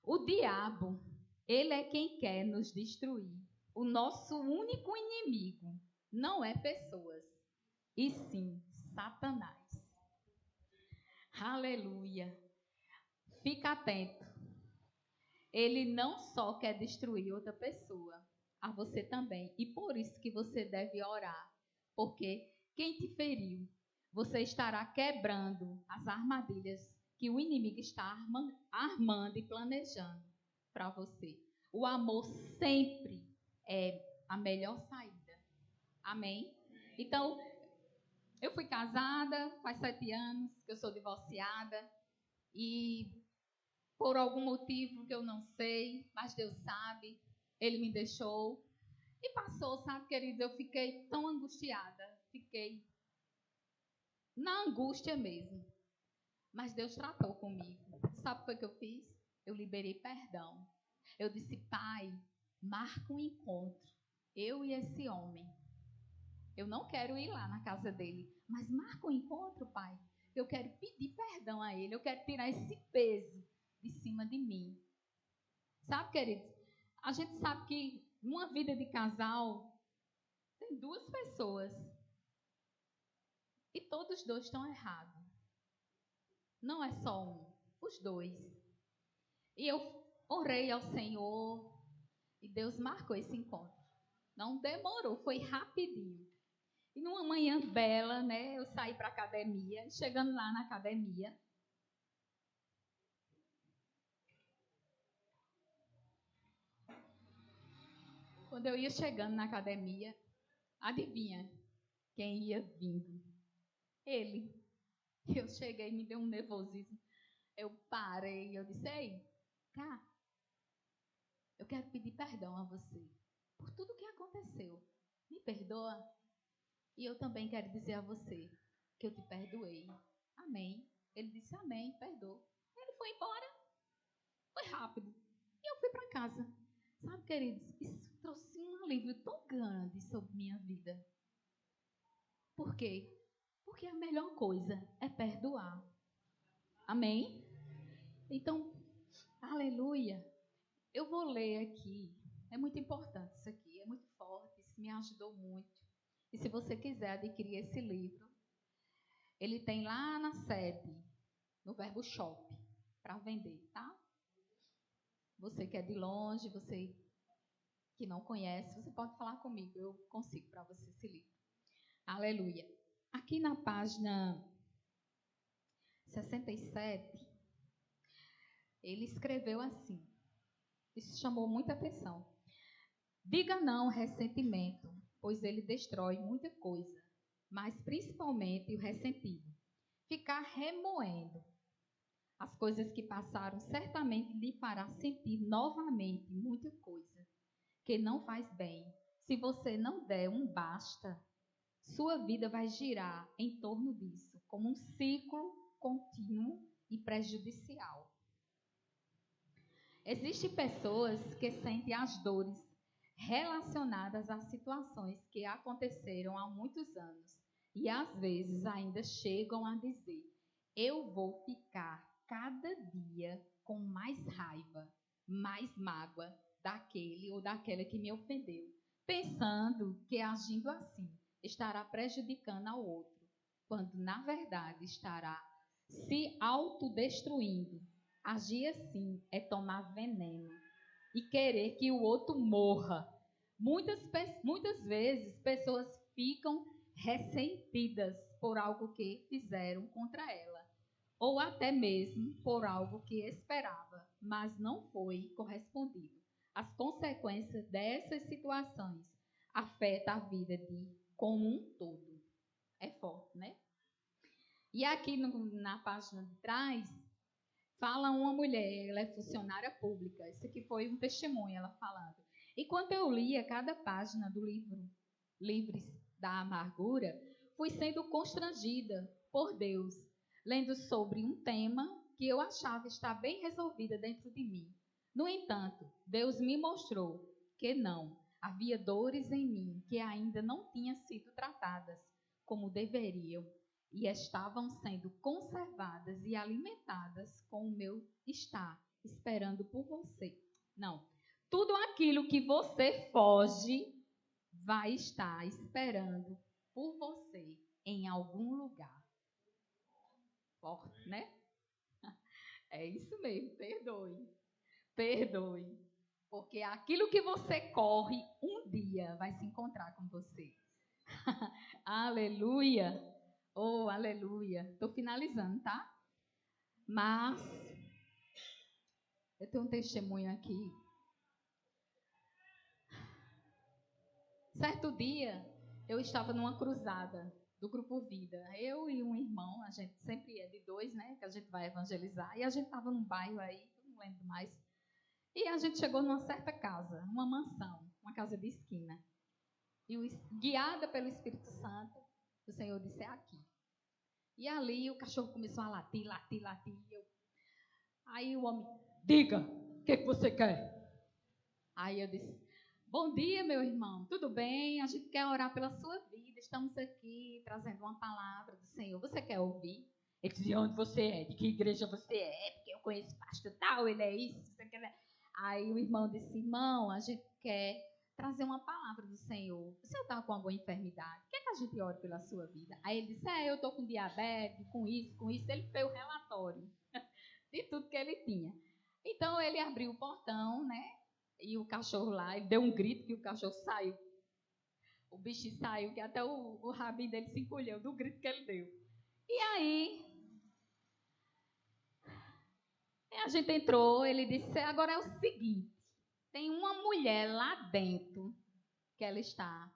o diabo, ele é quem quer nos destruir. O nosso único inimigo não é pessoas, e sim Satanás. Aleluia. Fica atento. Ele não só quer destruir outra pessoa, a você também. E por isso que você deve orar. Porque quem te feriu, você estará quebrando as armadilhas que o inimigo está armando e planejando para você. O amor sempre é a melhor saída. Amém? Então, eu fui casada faz 7 anos que eu sou divorciada. E por algum motivo que eu não sei, mas Deus sabe, Ele me deixou. E passou, sabe, querido, eu fiquei tão angustiada. Fiquei na angústia mesmo. Mas Deus tratou comigo. Sabe o que foi que eu fiz? Eu liberei perdão. Eu disse: Pai, marca um encontro. Eu e esse homem. Eu não quero ir lá na casa dele. Mas marca um encontro, Pai. Eu quero pedir perdão a ele. Eu quero tirar esse peso de cima de mim. Sabe, queridos? A gente sabe que numa vida de casal tem 2 pessoas. E todos os 2 estão errados. Não é só um, os 2. E eu orei ao Senhor e Deus marcou esse encontro. Não demorou, foi rapidinho. E numa manhã bela, né, eu saí para a academia. Chegando lá na academia, quando eu ia chegando na academia, adivinha quem ia vindo? Ele. Eu cheguei, me deu um nervosismo. Eu parei, eu disse: Ei, cá, eu quero pedir perdão a você por tudo que aconteceu. Me perdoa. E eu também quero dizer a você que eu te perdoei. Amém. Ele disse: Amém, perdoa. Ele foi embora. Foi rápido. E eu fui para casa. Sabe, queridos, isso trouxe um alívio tão grande sobre minha vida. Por quê? Porque a melhor coisa é perdoar. Amém? Então, Aleluia. Eu vou ler aqui. É muito importante isso aqui. É muito forte. Isso me ajudou muito. E se você quiser adquirir esse livro, ele tem lá na sede, no Verbo Shop, para vender, tá? Você que é de longe, você que não conhece, você pode falar comigo. Eu consigo para você esse livro. Aleluia. Aqui na página 67, ele escreveu assim. Isso chamou muita atenção. Diga não ao ressentimento, pois ele destrói muita coisa, mas principalmente o ressentido. Ficar remoendo as coisas que passaram certamente lhe fará sentir novamente muita coisa que não faz bem. Se você não der um basta, sua vida vai girar em torno disso, como um ciclo contínuo e prejudicial. Existem pessoas que sentem as dores relacionadas a situações que aconteceram há muitos anos e às vezes ainda chegam a dizer: eu vou ficar cada dia com mais raiva, mais mágoa daquele ou daquela que me ofendeu, pensando que agindo assim estará prejudicando ao outro, quando na verdade estará se autodestruindo. Agir assim é tomar veneno e querer que o outro morra. Muitas vezes pessoas ficam ressentidas por algo que fizeram contra ela, ou até mesmo por algo que esperava, mas não foi correspondido. As consequências dessas situações afetam a vida como um todo. É forte, né? E aqui na página de trás, fala uma mulher, ela é funcionária pública. Isso aqui foi um testemunho, ela falando. Enquanto eu lia cada página do livro Livres da Amargura, fui sendo constrangida por Deus, lendo sobre um tema que eu achava estar bem resolvida dentro de mim. No entanto, Deus me mostrou que não, havia dores em mim que ainda não tinham sido tratadas como deveriam e estavam sendo conservadas e alimentadas com o meu estar esperando por você. Não, tudo aquilo que você foge vai estar esperando por você em algum lugar. Forte, né? É isso mesmo, perdoe. Perdoe. Porque aquilo que você corre, um dia vai se encontrar com você. Aleluia. Oh, aleluia. Estou finalizando, tá? Mas eu tenho um testemunho aqui. Certo dia, eu estava numa cruzada do Grupo Vida. Eu e um irmão, a gente sempre é de dois, né? Que a gente vai evangelizar. E a gente estava num bairro aí, eu não lembro mais. E a gente chegou numa certa casa, uma mansão, uma casa de esquina. E guiada pelo Espírito Santo, o Senhor disse: é aqui. E ali o cachorro começou a latir. Aí o homem: diga, o que você quer? Aí eu disse: bom dia, meu irmão, tudo bem? A gente quer orar pela sua vida. Estamos aqui trazendo uma palavra do Senhor. Você quer ouvir? Ele disse: de onde você é? De que igreja você é? Porque eu conheço o pastor tal, ele é isso. Você quer... Aí o irmão disse: irmão, a gente quer trazer uma palavra do Senhor. O senhor está com alguma enfermidade? Quer que a gente ore pela sua vida? Aí ele disse: eu estou com diabetes, com isso. Ele fez o relatório de tudo que ele tinha. Então ele abriu o portão, né? E o cachorro lá, ele deu um grito que o cachorro saiu. O bicho saiu, que até o rabinho dele se encolheu do grito que ele deu. E aí a gente entrou, ele disse: agora é o seguinte, tem uma mulher lá dentro que ela está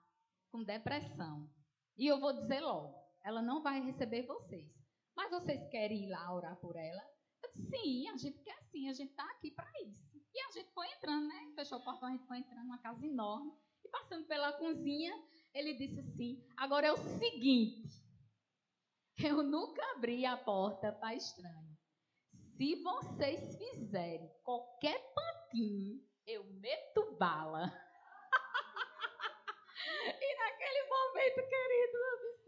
com depressão. E eu vou dizer logo, ela não vai receber vocês. Mas vocês querem ir lá orar por ela? Eu disse: sim, a gente quer sim, a gente está aqui para isso. E a gente foi entrando, né? Fechou o portão, a gente foi entrando numa casa enorme. E passando pela cozinha, ele disse assim: agora é o seguinte, eu nunca abri a porta para estranho. Se vocês fizerem qualquer pantinho, eu meto bala. E naquele momento, querido, eu disse: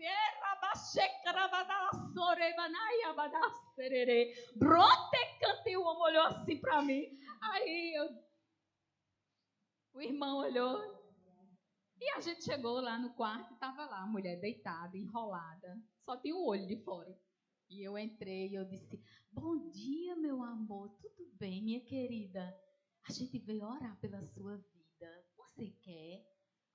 brote cante o amor olhou assim pra mim. Aí o irmão olhou. E a gente chegou lá no quarto e tava lá a mulher deitada, enrolada. Só tinha o olho de fora. E eu entrei e eu disse, bom dia, meu amor. Tudo bem, minha querida? A gente veio orar pela sua vida. Você quer?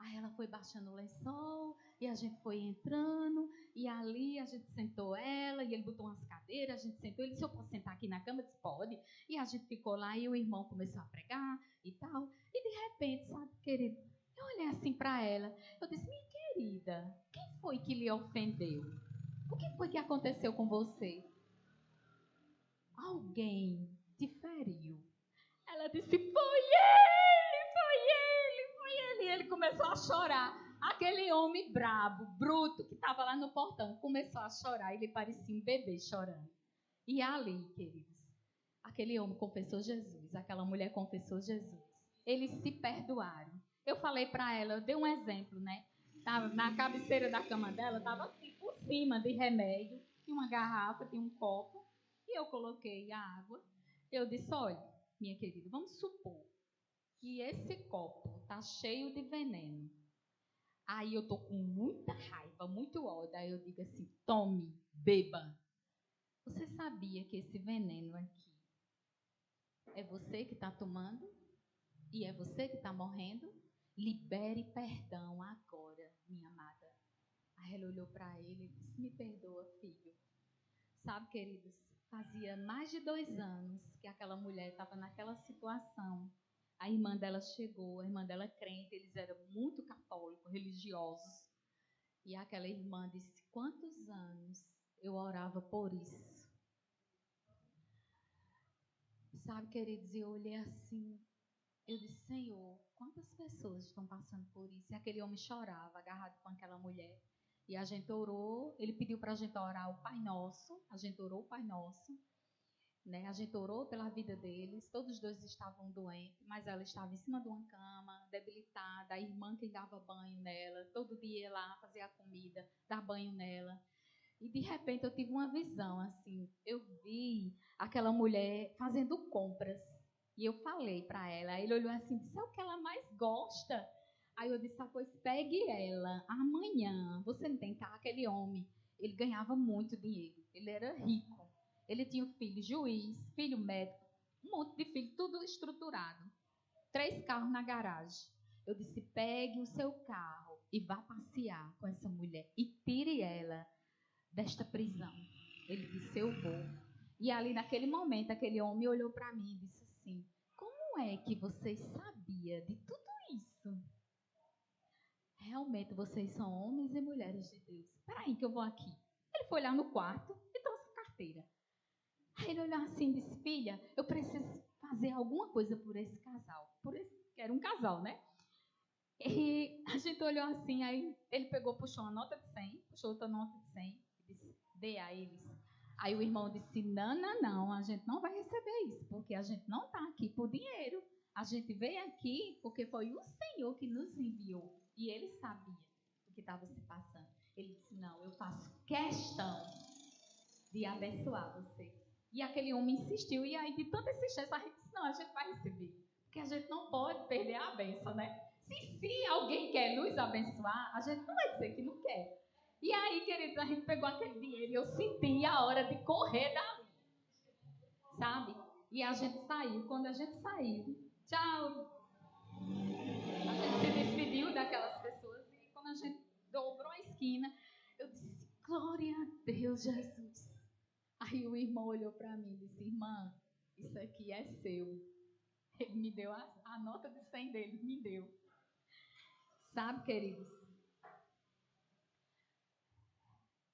Aí ela foi baixando o lençol e a gente foi entrando. E ali a gente sentou ela e ele botou umas cadeiras, a gente sentou. Ele disse, eu posso sentar aqui na cama? Eu disse, pode. E a gente ficou lá e o irmão começou a pregar e tal. E de repente, sabe, querido, eu olhei assim para ela. Eu disse, minha querida, quem foi que lhe ofendeu? O que foi que aconteceu com você? Alguém te feriu? Ela disse, foi ele, foi ele, foi ele. E ele começou a chorar. Aquele homem brabo, bruto, que estava lá no portão, começou a chorar. Ele parecia um bebê chorando. E ali, queridos, aquele homem confessou Jesus, aquela mulher confessou Jesus. Eles se perdoaram. Eu falei para ela, eu dei um exemplo, né? Tava na cabeceira da cama dela, estava assim, por cima de remédio, tinha uma garrafa, tinha um copo, e eu coloquei a água. Eu disse, olha, minha querida, vamos supor que esse copo está cheio de veneno. Aí eu tô com muita raiva, muito ódio. Aí eu digo assim, tome, beba. Você sabia que esse veneno aqui é você que está tomando? E é você que está morrendo? Libere perdão agora, minha amada. Aí ela olhou para ele e disse, me perdoa, filho. Sabe, queridos, fazia mais de 2 anos que aquela mulher estava naquela situação. A irmã dela chegou, a irmã dela crente, eles eram muito católicos, religiosos. E aquela irmã disse, quantos anos eu orava por isso? Sabe, queridos, eu olhei assim, eu disse, Senhor, quantas pessoas estão passando por isso? E aquele homem chorava, agarrado com aquela mulher. E a gente orou, ele pediu para a gente orar o Pai Nosso, a gente orou o Pai Nosso, né? A gente orou pela vida deles, todos os dois estavam doentes, mas ela estava em cima de uma cama, debilitada, a irmã que dava banho nela, todo dia ia lá fazer a comida, dar banho nela. E de repente eu tive uma visão, assim, eu vi aquela mulher fazendo compras. E eu falei para ela, ele olhou assim, disse, é o que ela mais gosta. Aí eu disse, pois pegue ela, amanhã, você não tem carro, aquele homem, ele ganhava muito dinheiro, ele era rico. Ele tinha um filho juiz, filho médico, um monte de filho, tudo estruturado. 3 carros na garagem. Eu disse, pegue o seu carro e vá passear com essa mulher e tire ela desta prisão. Ele disse, eu vou. E ali naquele momento, aquele homem olhou para mim e disse assim, como é que vocês sabiam de tudo isso? Realmente vocês são homens e mulheres de Deus. Espera aí que eu vou aqui. Ele foi lá no quarto e trouxe a carteira. Aí ele olhou assim e disse, filha, eu preciso fazer alguma coisa por esse casal. Que era um casal, né? E a gente olhou assim, aí ele pegou, puxou uma nota de 100, puxou outra nota de 100 e disse, dê a eles. Aí o irmão disse, não, a gente não vai receber isso, porque a gente não está aqui por dinheiro. A gente veio aqui porque foi o Senhor que nos enviou. E ele sabia o que estava se passando. Ele disse, não, eu faço questão de abençoar você. E aquele homem insistiu, e aí de tanta insistência, a gente disse, não, a gente vai receber. Porque a gente não pode perder a bênção, né? Se alguém quer nos abençoar, a gente não vai dizer que não quer. E aí, queridos, a gente pegou aquele dinheiro e eu senti a hora de correr dali. Sabe? E a gente saiu. Quando a gente saiu, tchau. A gente se despediu daquelas pessoas e quando a gente dobrou a esquina, eu disse, glória a Deus, Jesus. Aí o irmão olhou para mim e disse, irmã, isso aqui é seu. Ele me deu a nota de 100 dele, me deu. Sabe, queridos?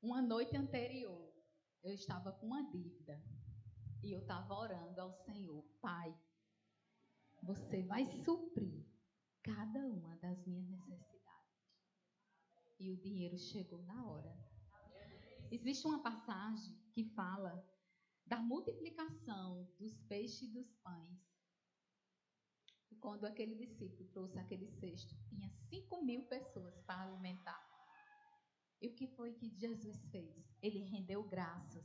Uma noite anterior, eu estava com uma dívida. E eu estava orando ao Senhor, Pai, você vai suprir cada uma das minhas necessidades. E o dinheiro chegou na hora. Existe uma passagem que fala da multiplicação dos peixes e dos pães. E quando aquele discípulo trouxe aquele cesto, tinha 5.000 pessoas para alimentar. E o que foi que Jesus fez? Ele rendeu graças.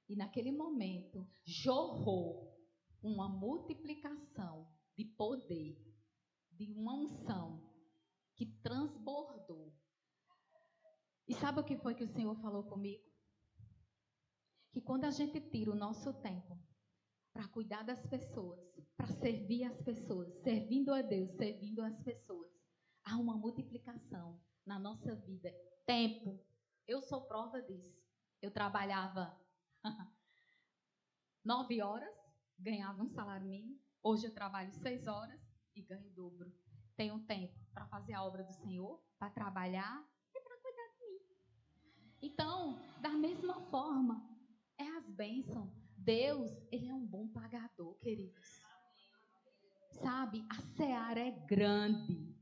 E naquele momento, jorrou uma multiplicação de poder, de uma unção que transbordou. E sabe o que foi que o Senhor falou comigo? Que quando a gente tira o nosso tempo para cuidar das pessoas, para servir as pessoas, servindo a Deus, servindo as pessoas, há uma multiplicação na nossa vida. Tempo. Eu sou prova disso. Eu trabalhava 9 horas, ganhava um salário mínimo. Hoje eu trabalho 6 horas e ganho o dobro. Tenho tempo para fazer a obra do Senhor, para trabalhar e para cuidar de mim. Então, da mesma forma, é as bênçãos. Deus, Ele é um bom pagador, queridos. Sabe, a seara é grande,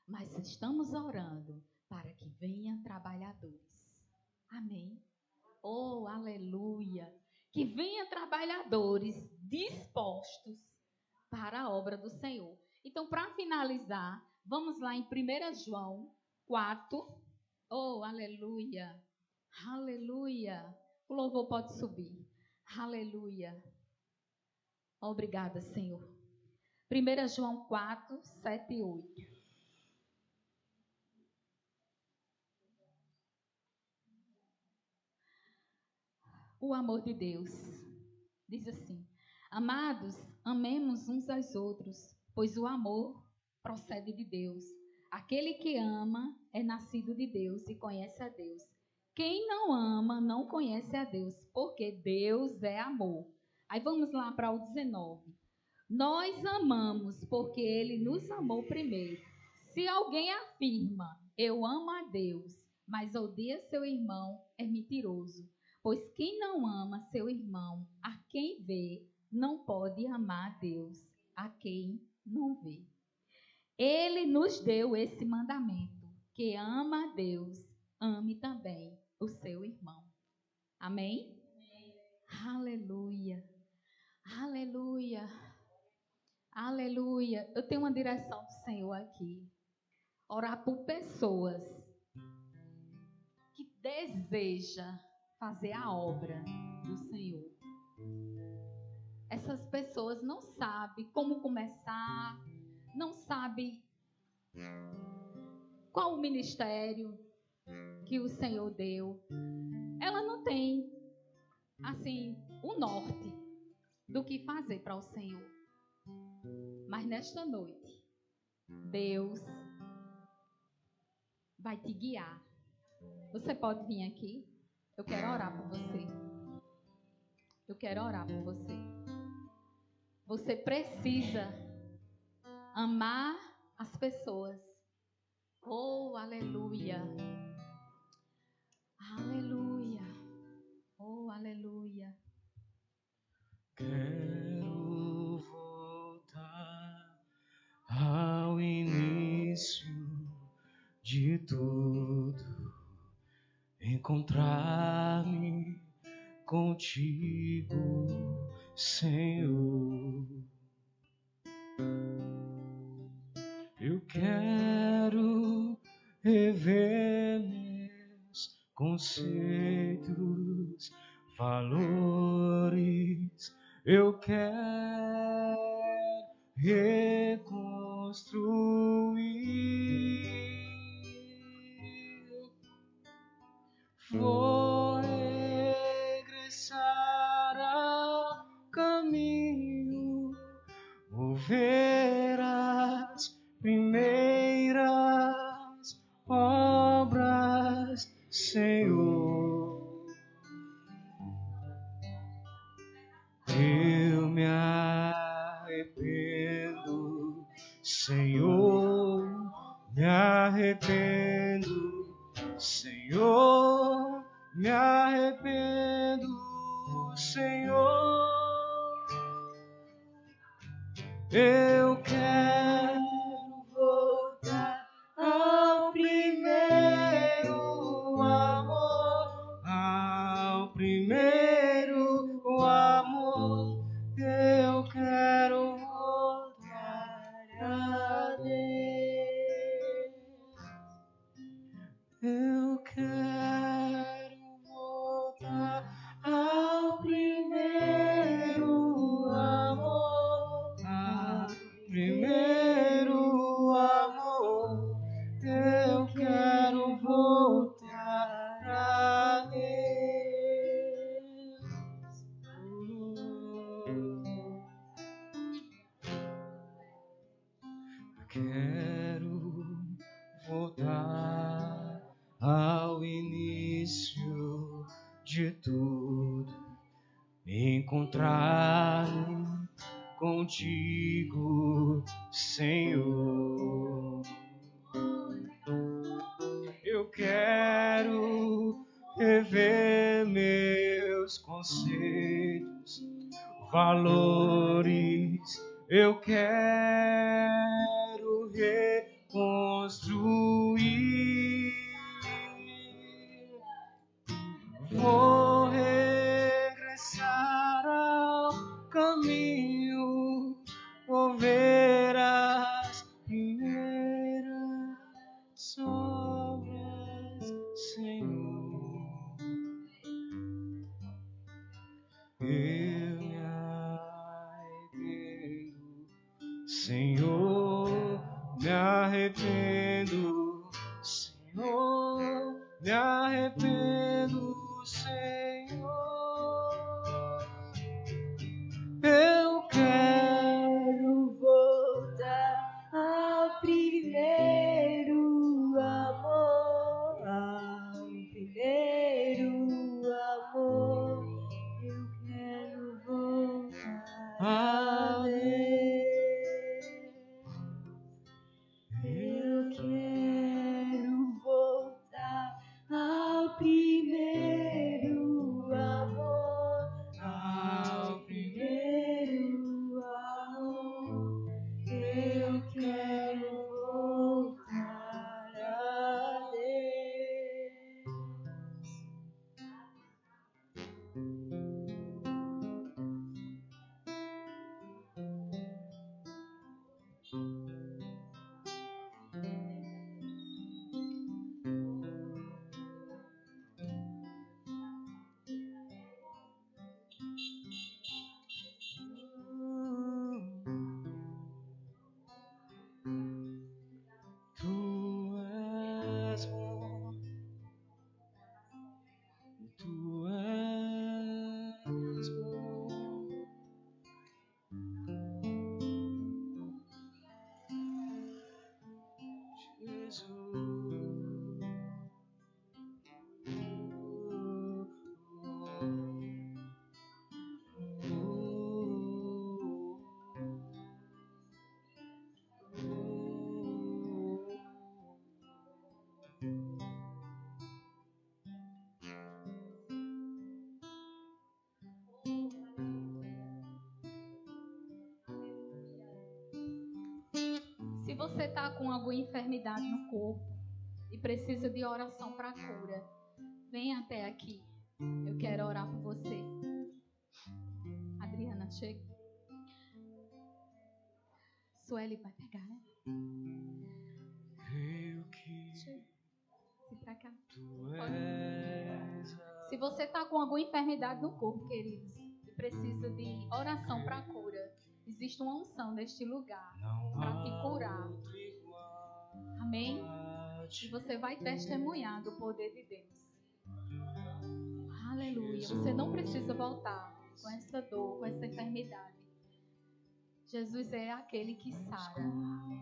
mas estamos orando para que venham trabalhadores. Amém? Oh, aleluia! Que venham trabalhadores dispostos para a obra do Senhor. Então, para finalizar, vamos lá em 1 João 4. Oh, aleluia! Aleluia! O louvor pode subir. Aleluia! Obrigada, Senhor. 1 João 4, 7 e 8. O amor de Deus diz assim: amados, amemos uns aos outros, pois o amor procede de Deus. Aquele que ama é nascido de Deus e conhece a Deus. Quem não ama não conhece a Deus, porque Deus é amor. Aí vamos lá para o 19. Nós amamos porque Ele nos amou primeiro. Se alguém afirma, eu amo a Deus, mas odeia seu irmão, é mentiroso. Pois quem não ama seu irmão, a quem vê, não pode amar a Deus, a quem não vê. Ele nos deu esse mandamento, que ama a Deus, ame também o seu irmão. Amém? Aleluia, aleluia, aleluia. Eu tenho uma direção do Senhor aqui. Orar por pessoas que desejam fazer a obra do Senhor. Essas pessoas não sabem como começar, não sabem qual o ministério que o Senhor deu. Ela não tem, assim, o norte do que fazer para o Senhor. Mas nesta noite, Deus vai te guiar. Você pode vir aqui? Eu quero orar por você. Eu quero orar por você. Você precisa amar as pessoas. Oh, aleluia. Aleluia. Oh, aleluia. Quero voltar ao início de tudo, encontrar-me contigo, Senhor. Eu quero rever meus conceitos, valores. Eu quero reconstruir. Vou regressar ao caminho, mover as primeiras obras, Senhor. Eu me arrependo, Senhor, me arrependo, Senhor, me arrependo, Senhor. Eu quero voltar ao primeiro amor, ao primeiro amor. Eu quero voltar a Deus. Eu quero voltar ao primeiro amor. Quero voltar ao início de tudo, encontrar-me contigo, Senhor. Eu quero rever meus conceitos, valores. Eu quero reconstruir. Vou regressar ao caminho, vou ver as primeiras obras, Senhor. Eu me arrependo, Senhor, me arrependo, Senhor, me arrependo, Senhor. Eu Quero voltar ao primeiro amor, ao primeiro amor. Eu quero voltar a Deus. Eu quero voltar ao primeiro amor, ao primeiro amor. Eu quero voltar a Deus. Tu és bom, tu és bom. Se você está com alguma enfermidade no corpo e precisa de oração para cura, vem até aqui. Eu quero orar por você. Adriana, chega. Sueli vai pegar, né? Creio que Chega. Vem pra cá. tu és Se você está com alguma enfermidade no corpo, queridos, e precisa de oração para cura, existe uma unção neste lugar para te curar. Amém? E você vai testemunhar do poder de Deus. Aleluia. Você não precisa voltar com essa dor, com essa enfermidade. Jesus é aquele que sara. Amém?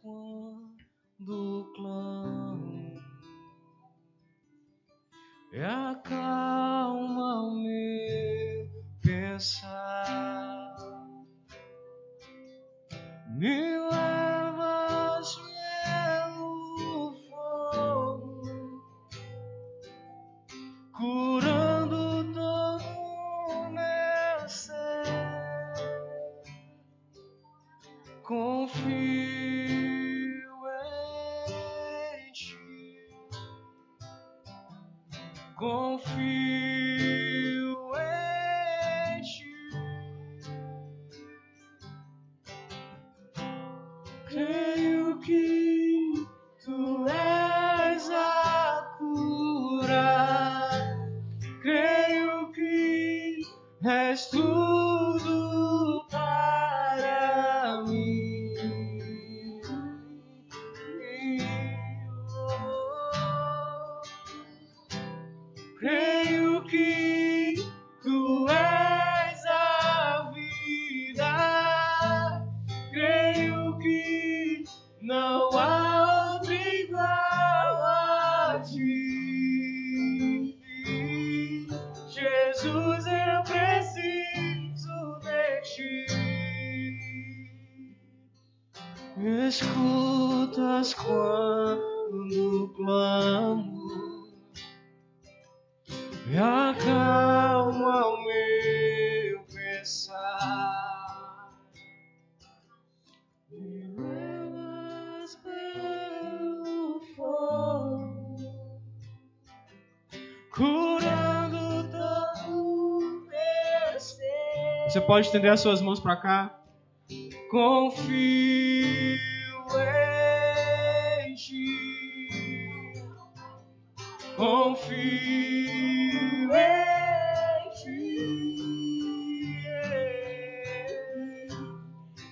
Quando clamo, acalma o meu pensar, me levas pelo fogo, curando todo o meu ser. Confio em ti, confio em ti. Creio que tu és a cura, creio que és tudo para mim. Creio que tu és a vida, creio que escutas quando clamo e acalma o meu pensar. Me levas pelo fogo, curando todo meu ser. Você pode estender as suas mãos para cá? Confio em ti, confio em ti,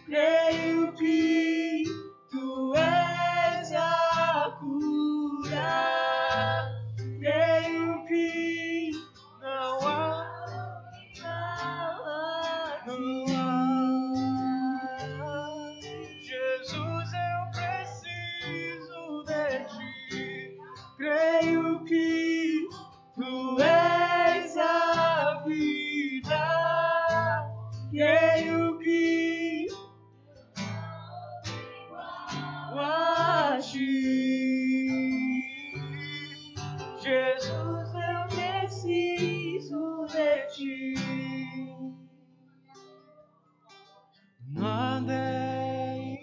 creio que tu és a cura, creio que não há. Jesus, eu preciso de ti. Creio que tu és a vida. Creio que a ti. Jesus, eu preciso de ti. Nada é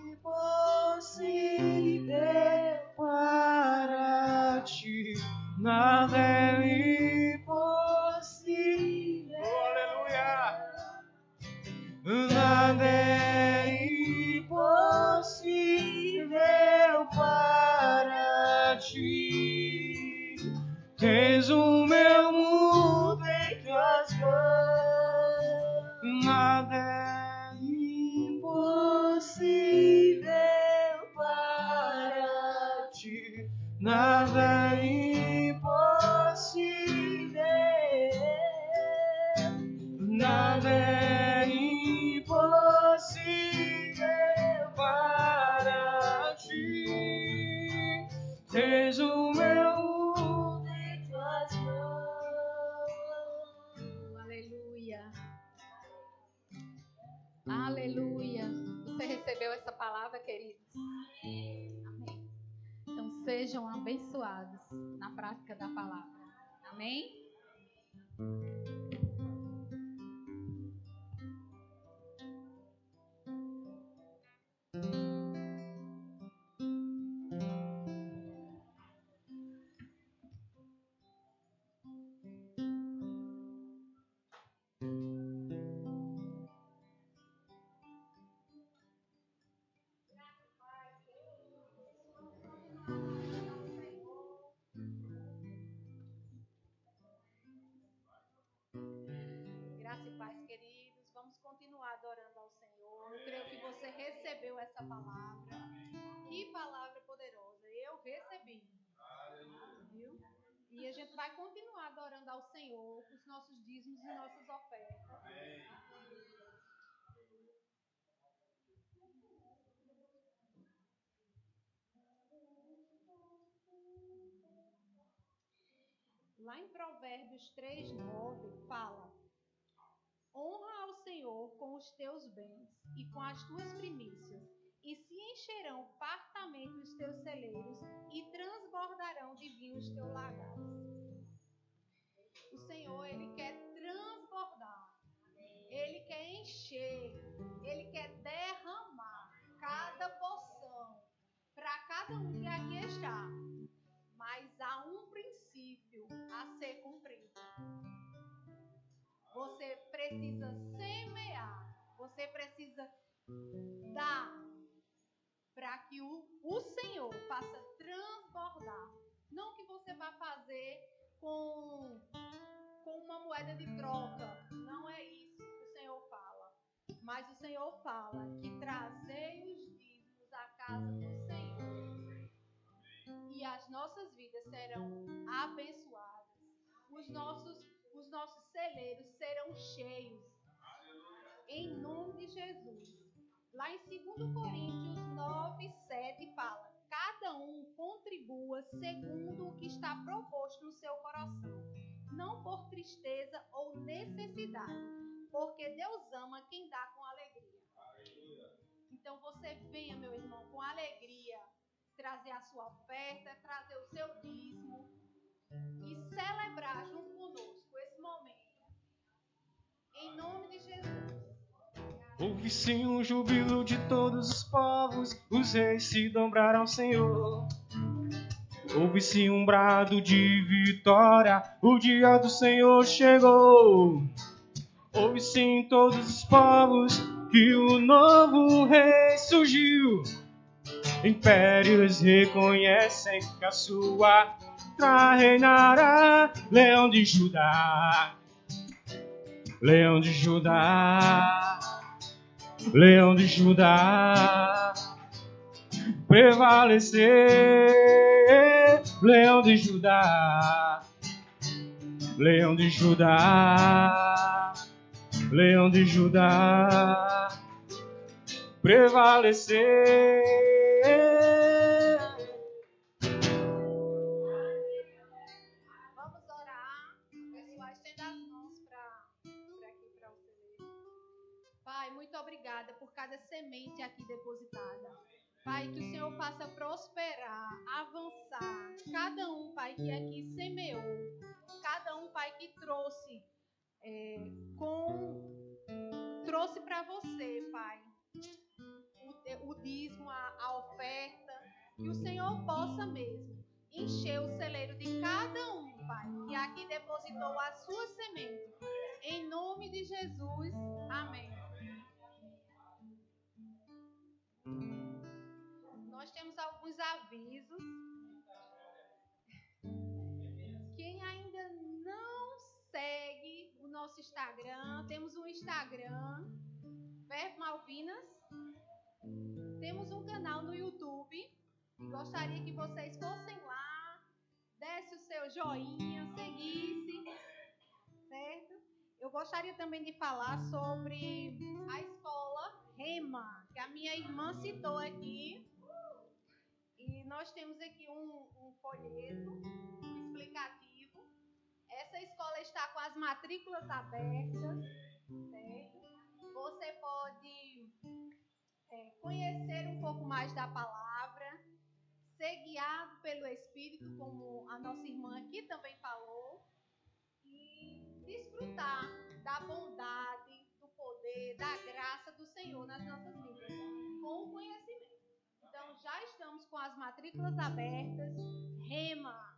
impossível para ti. Nada é impossível. Aleluia. Nada é impossível para ti. Tens o meu mundo em tuas mãos. Nada é impossível para ti. Nada é impossível. Nada é impossível para ti. Tens o meu mundo em tuas mãos. Aleluia. Aleluia. Você recebeu essa palavra, queridos? Amém. Então sejam abençoados na prática da palavra. Amém? Graça e paz, queridos. Vamos continuar adorando ao Senhor. Eu creio que você recebeu essa palavra. Que palavra poderosa. Eu recebi. Viu? E a gente vai continuar adorando ao Senhor com os nossos dízimos e nossas ofertas. Lá em Provérbios 3:9 fala: honra ao Senhor com os teus bens e com as tuas primícias, e se encherão fartamente os teus celeiros e transbordarão de vinho os teus lagares. O Senhor, Ele quer transbordar, Ele quer encher, Ele quer derramar cada porção para cada um que aqui está. Mas há um princípio a ser cumprido. Você precisa semear, você precisa dar para que o Senhor faça transbordar. Não que você vá fazer com uma moeda de troca. Não é isso que o Senhor fala. Mas o Senhor fala que trazei os dízimos à casa do Senhor. E as nossas vidas serão abençoadas. Os nossos celeiros serão cheios. Em nome de Jesus. Lá em 2 Coríntios 9:7 fala: cada um contribua segundo o que está proposto no seu coração, não por tristeza ou necessidade, porque Deus ama quem dá com alegria. Então você venha, meu irmão, com alegria, trazer a sua oferta, trazer o seu dízimo e celebrar junto conosco esse momento. Em nome de Jesus. Houve sim um júbilo de todos os povos, os reis se dobraram ao Senhor. Houve sim um brado de vitória, o dia do Senhor chegou. Houve sim em todos os povos que o novo rei surgiu. Impérios reconhecem que a sua terra reinará. Leão de Judá, Leão de Judá, Leão de Judá, prevalecer. Leão de Judá, Leão de Judá, Leão de Judá, prevalecer. Vamos orar. Pessoal, estenda as mãos para aqui, para o celeiro. Pai, muito obrigada por cada semente aqui depositada. Pai, que o Senhor faça prosperar, avançar. Cada um, Pai, que aqui semeou. Cada um, Pai, que trouxe trouxe para você, Pai, o dízimo, a oferta. Que o Senhor possa mesmo encher o celeiro de cada um, Pai, que aqui depositou a sua semente. Em nome de Jesus. Amém. Nós temos alguns avisos. Quem ainda não segue o nosso Instagram, temos um Instagram, Verbo Malvinas. Temos um canal no YouTube. E gostaria que vocês fossem lá, desse o seu joinha, seguisse, certo? Eu gostaria também de falar sobre a escola Rema, que a minha irmã citou aqui. E nós temos aqui um folheto explicativo. Essa escola está com as matrículas abertas, certo? Você pode conhecer um pouco mais da palavra, ser guiado pelo Espírito, como a nossa irmã aqui também falou, e desfrutar da bondade, do poder, da graça do Senhor nas nossas vidas, com o conhecimento. Então, já estamos com as matrículas abertas. Rema.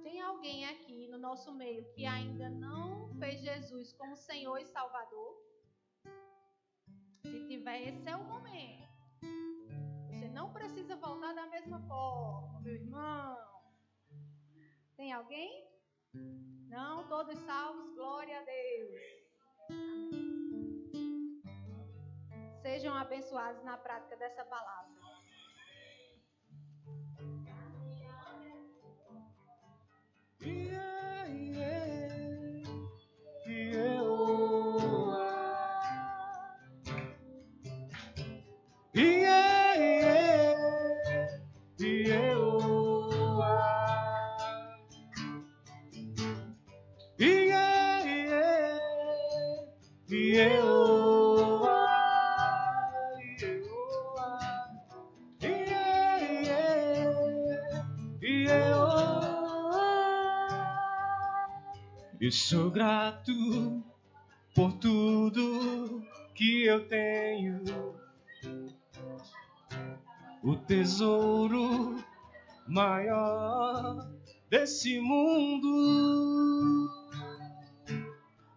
Tem alguém aqui no nosso meio que ainda não fez Jesus como Senhor e Salvador? Se tiver, esse é o momento. Você não precisa voltar da mesma forma, meu irmão. Tem alguém? Não? Todos salvos? Glória a Deus. Amém. Sejam abençoados na prática dessa palavra. Eu sou grato por tudo que eu tenho, o tesouro maior desse mundo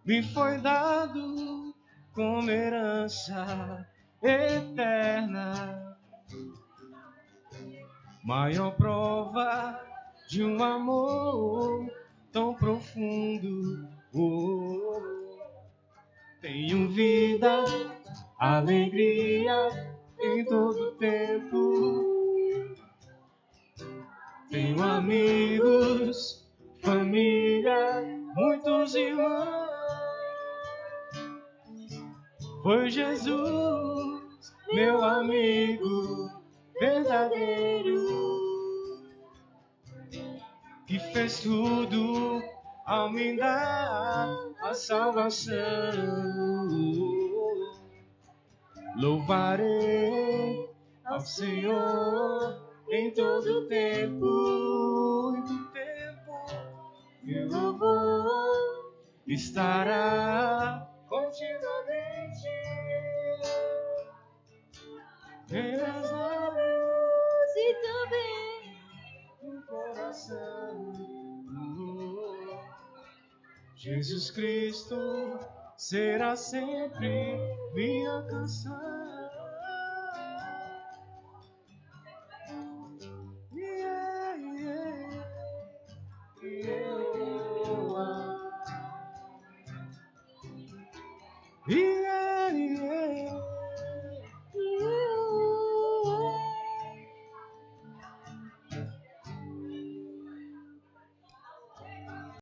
me foi dado como herança eterna, maior prova de um amor tão profundo. Tenho vida, alegria em todo tempo. Tenho amigos, família, muitos irmãos. Foi Jesus, meu amigo verdadeiro. que fez tudo ao me dar a salvação. Louvarei ao Senhor em todo tempo, meu louvor estará continuamente pelas lábios E também no coração. Jesus Cristo será sempre minha canção. Yeah, yeah, yeah.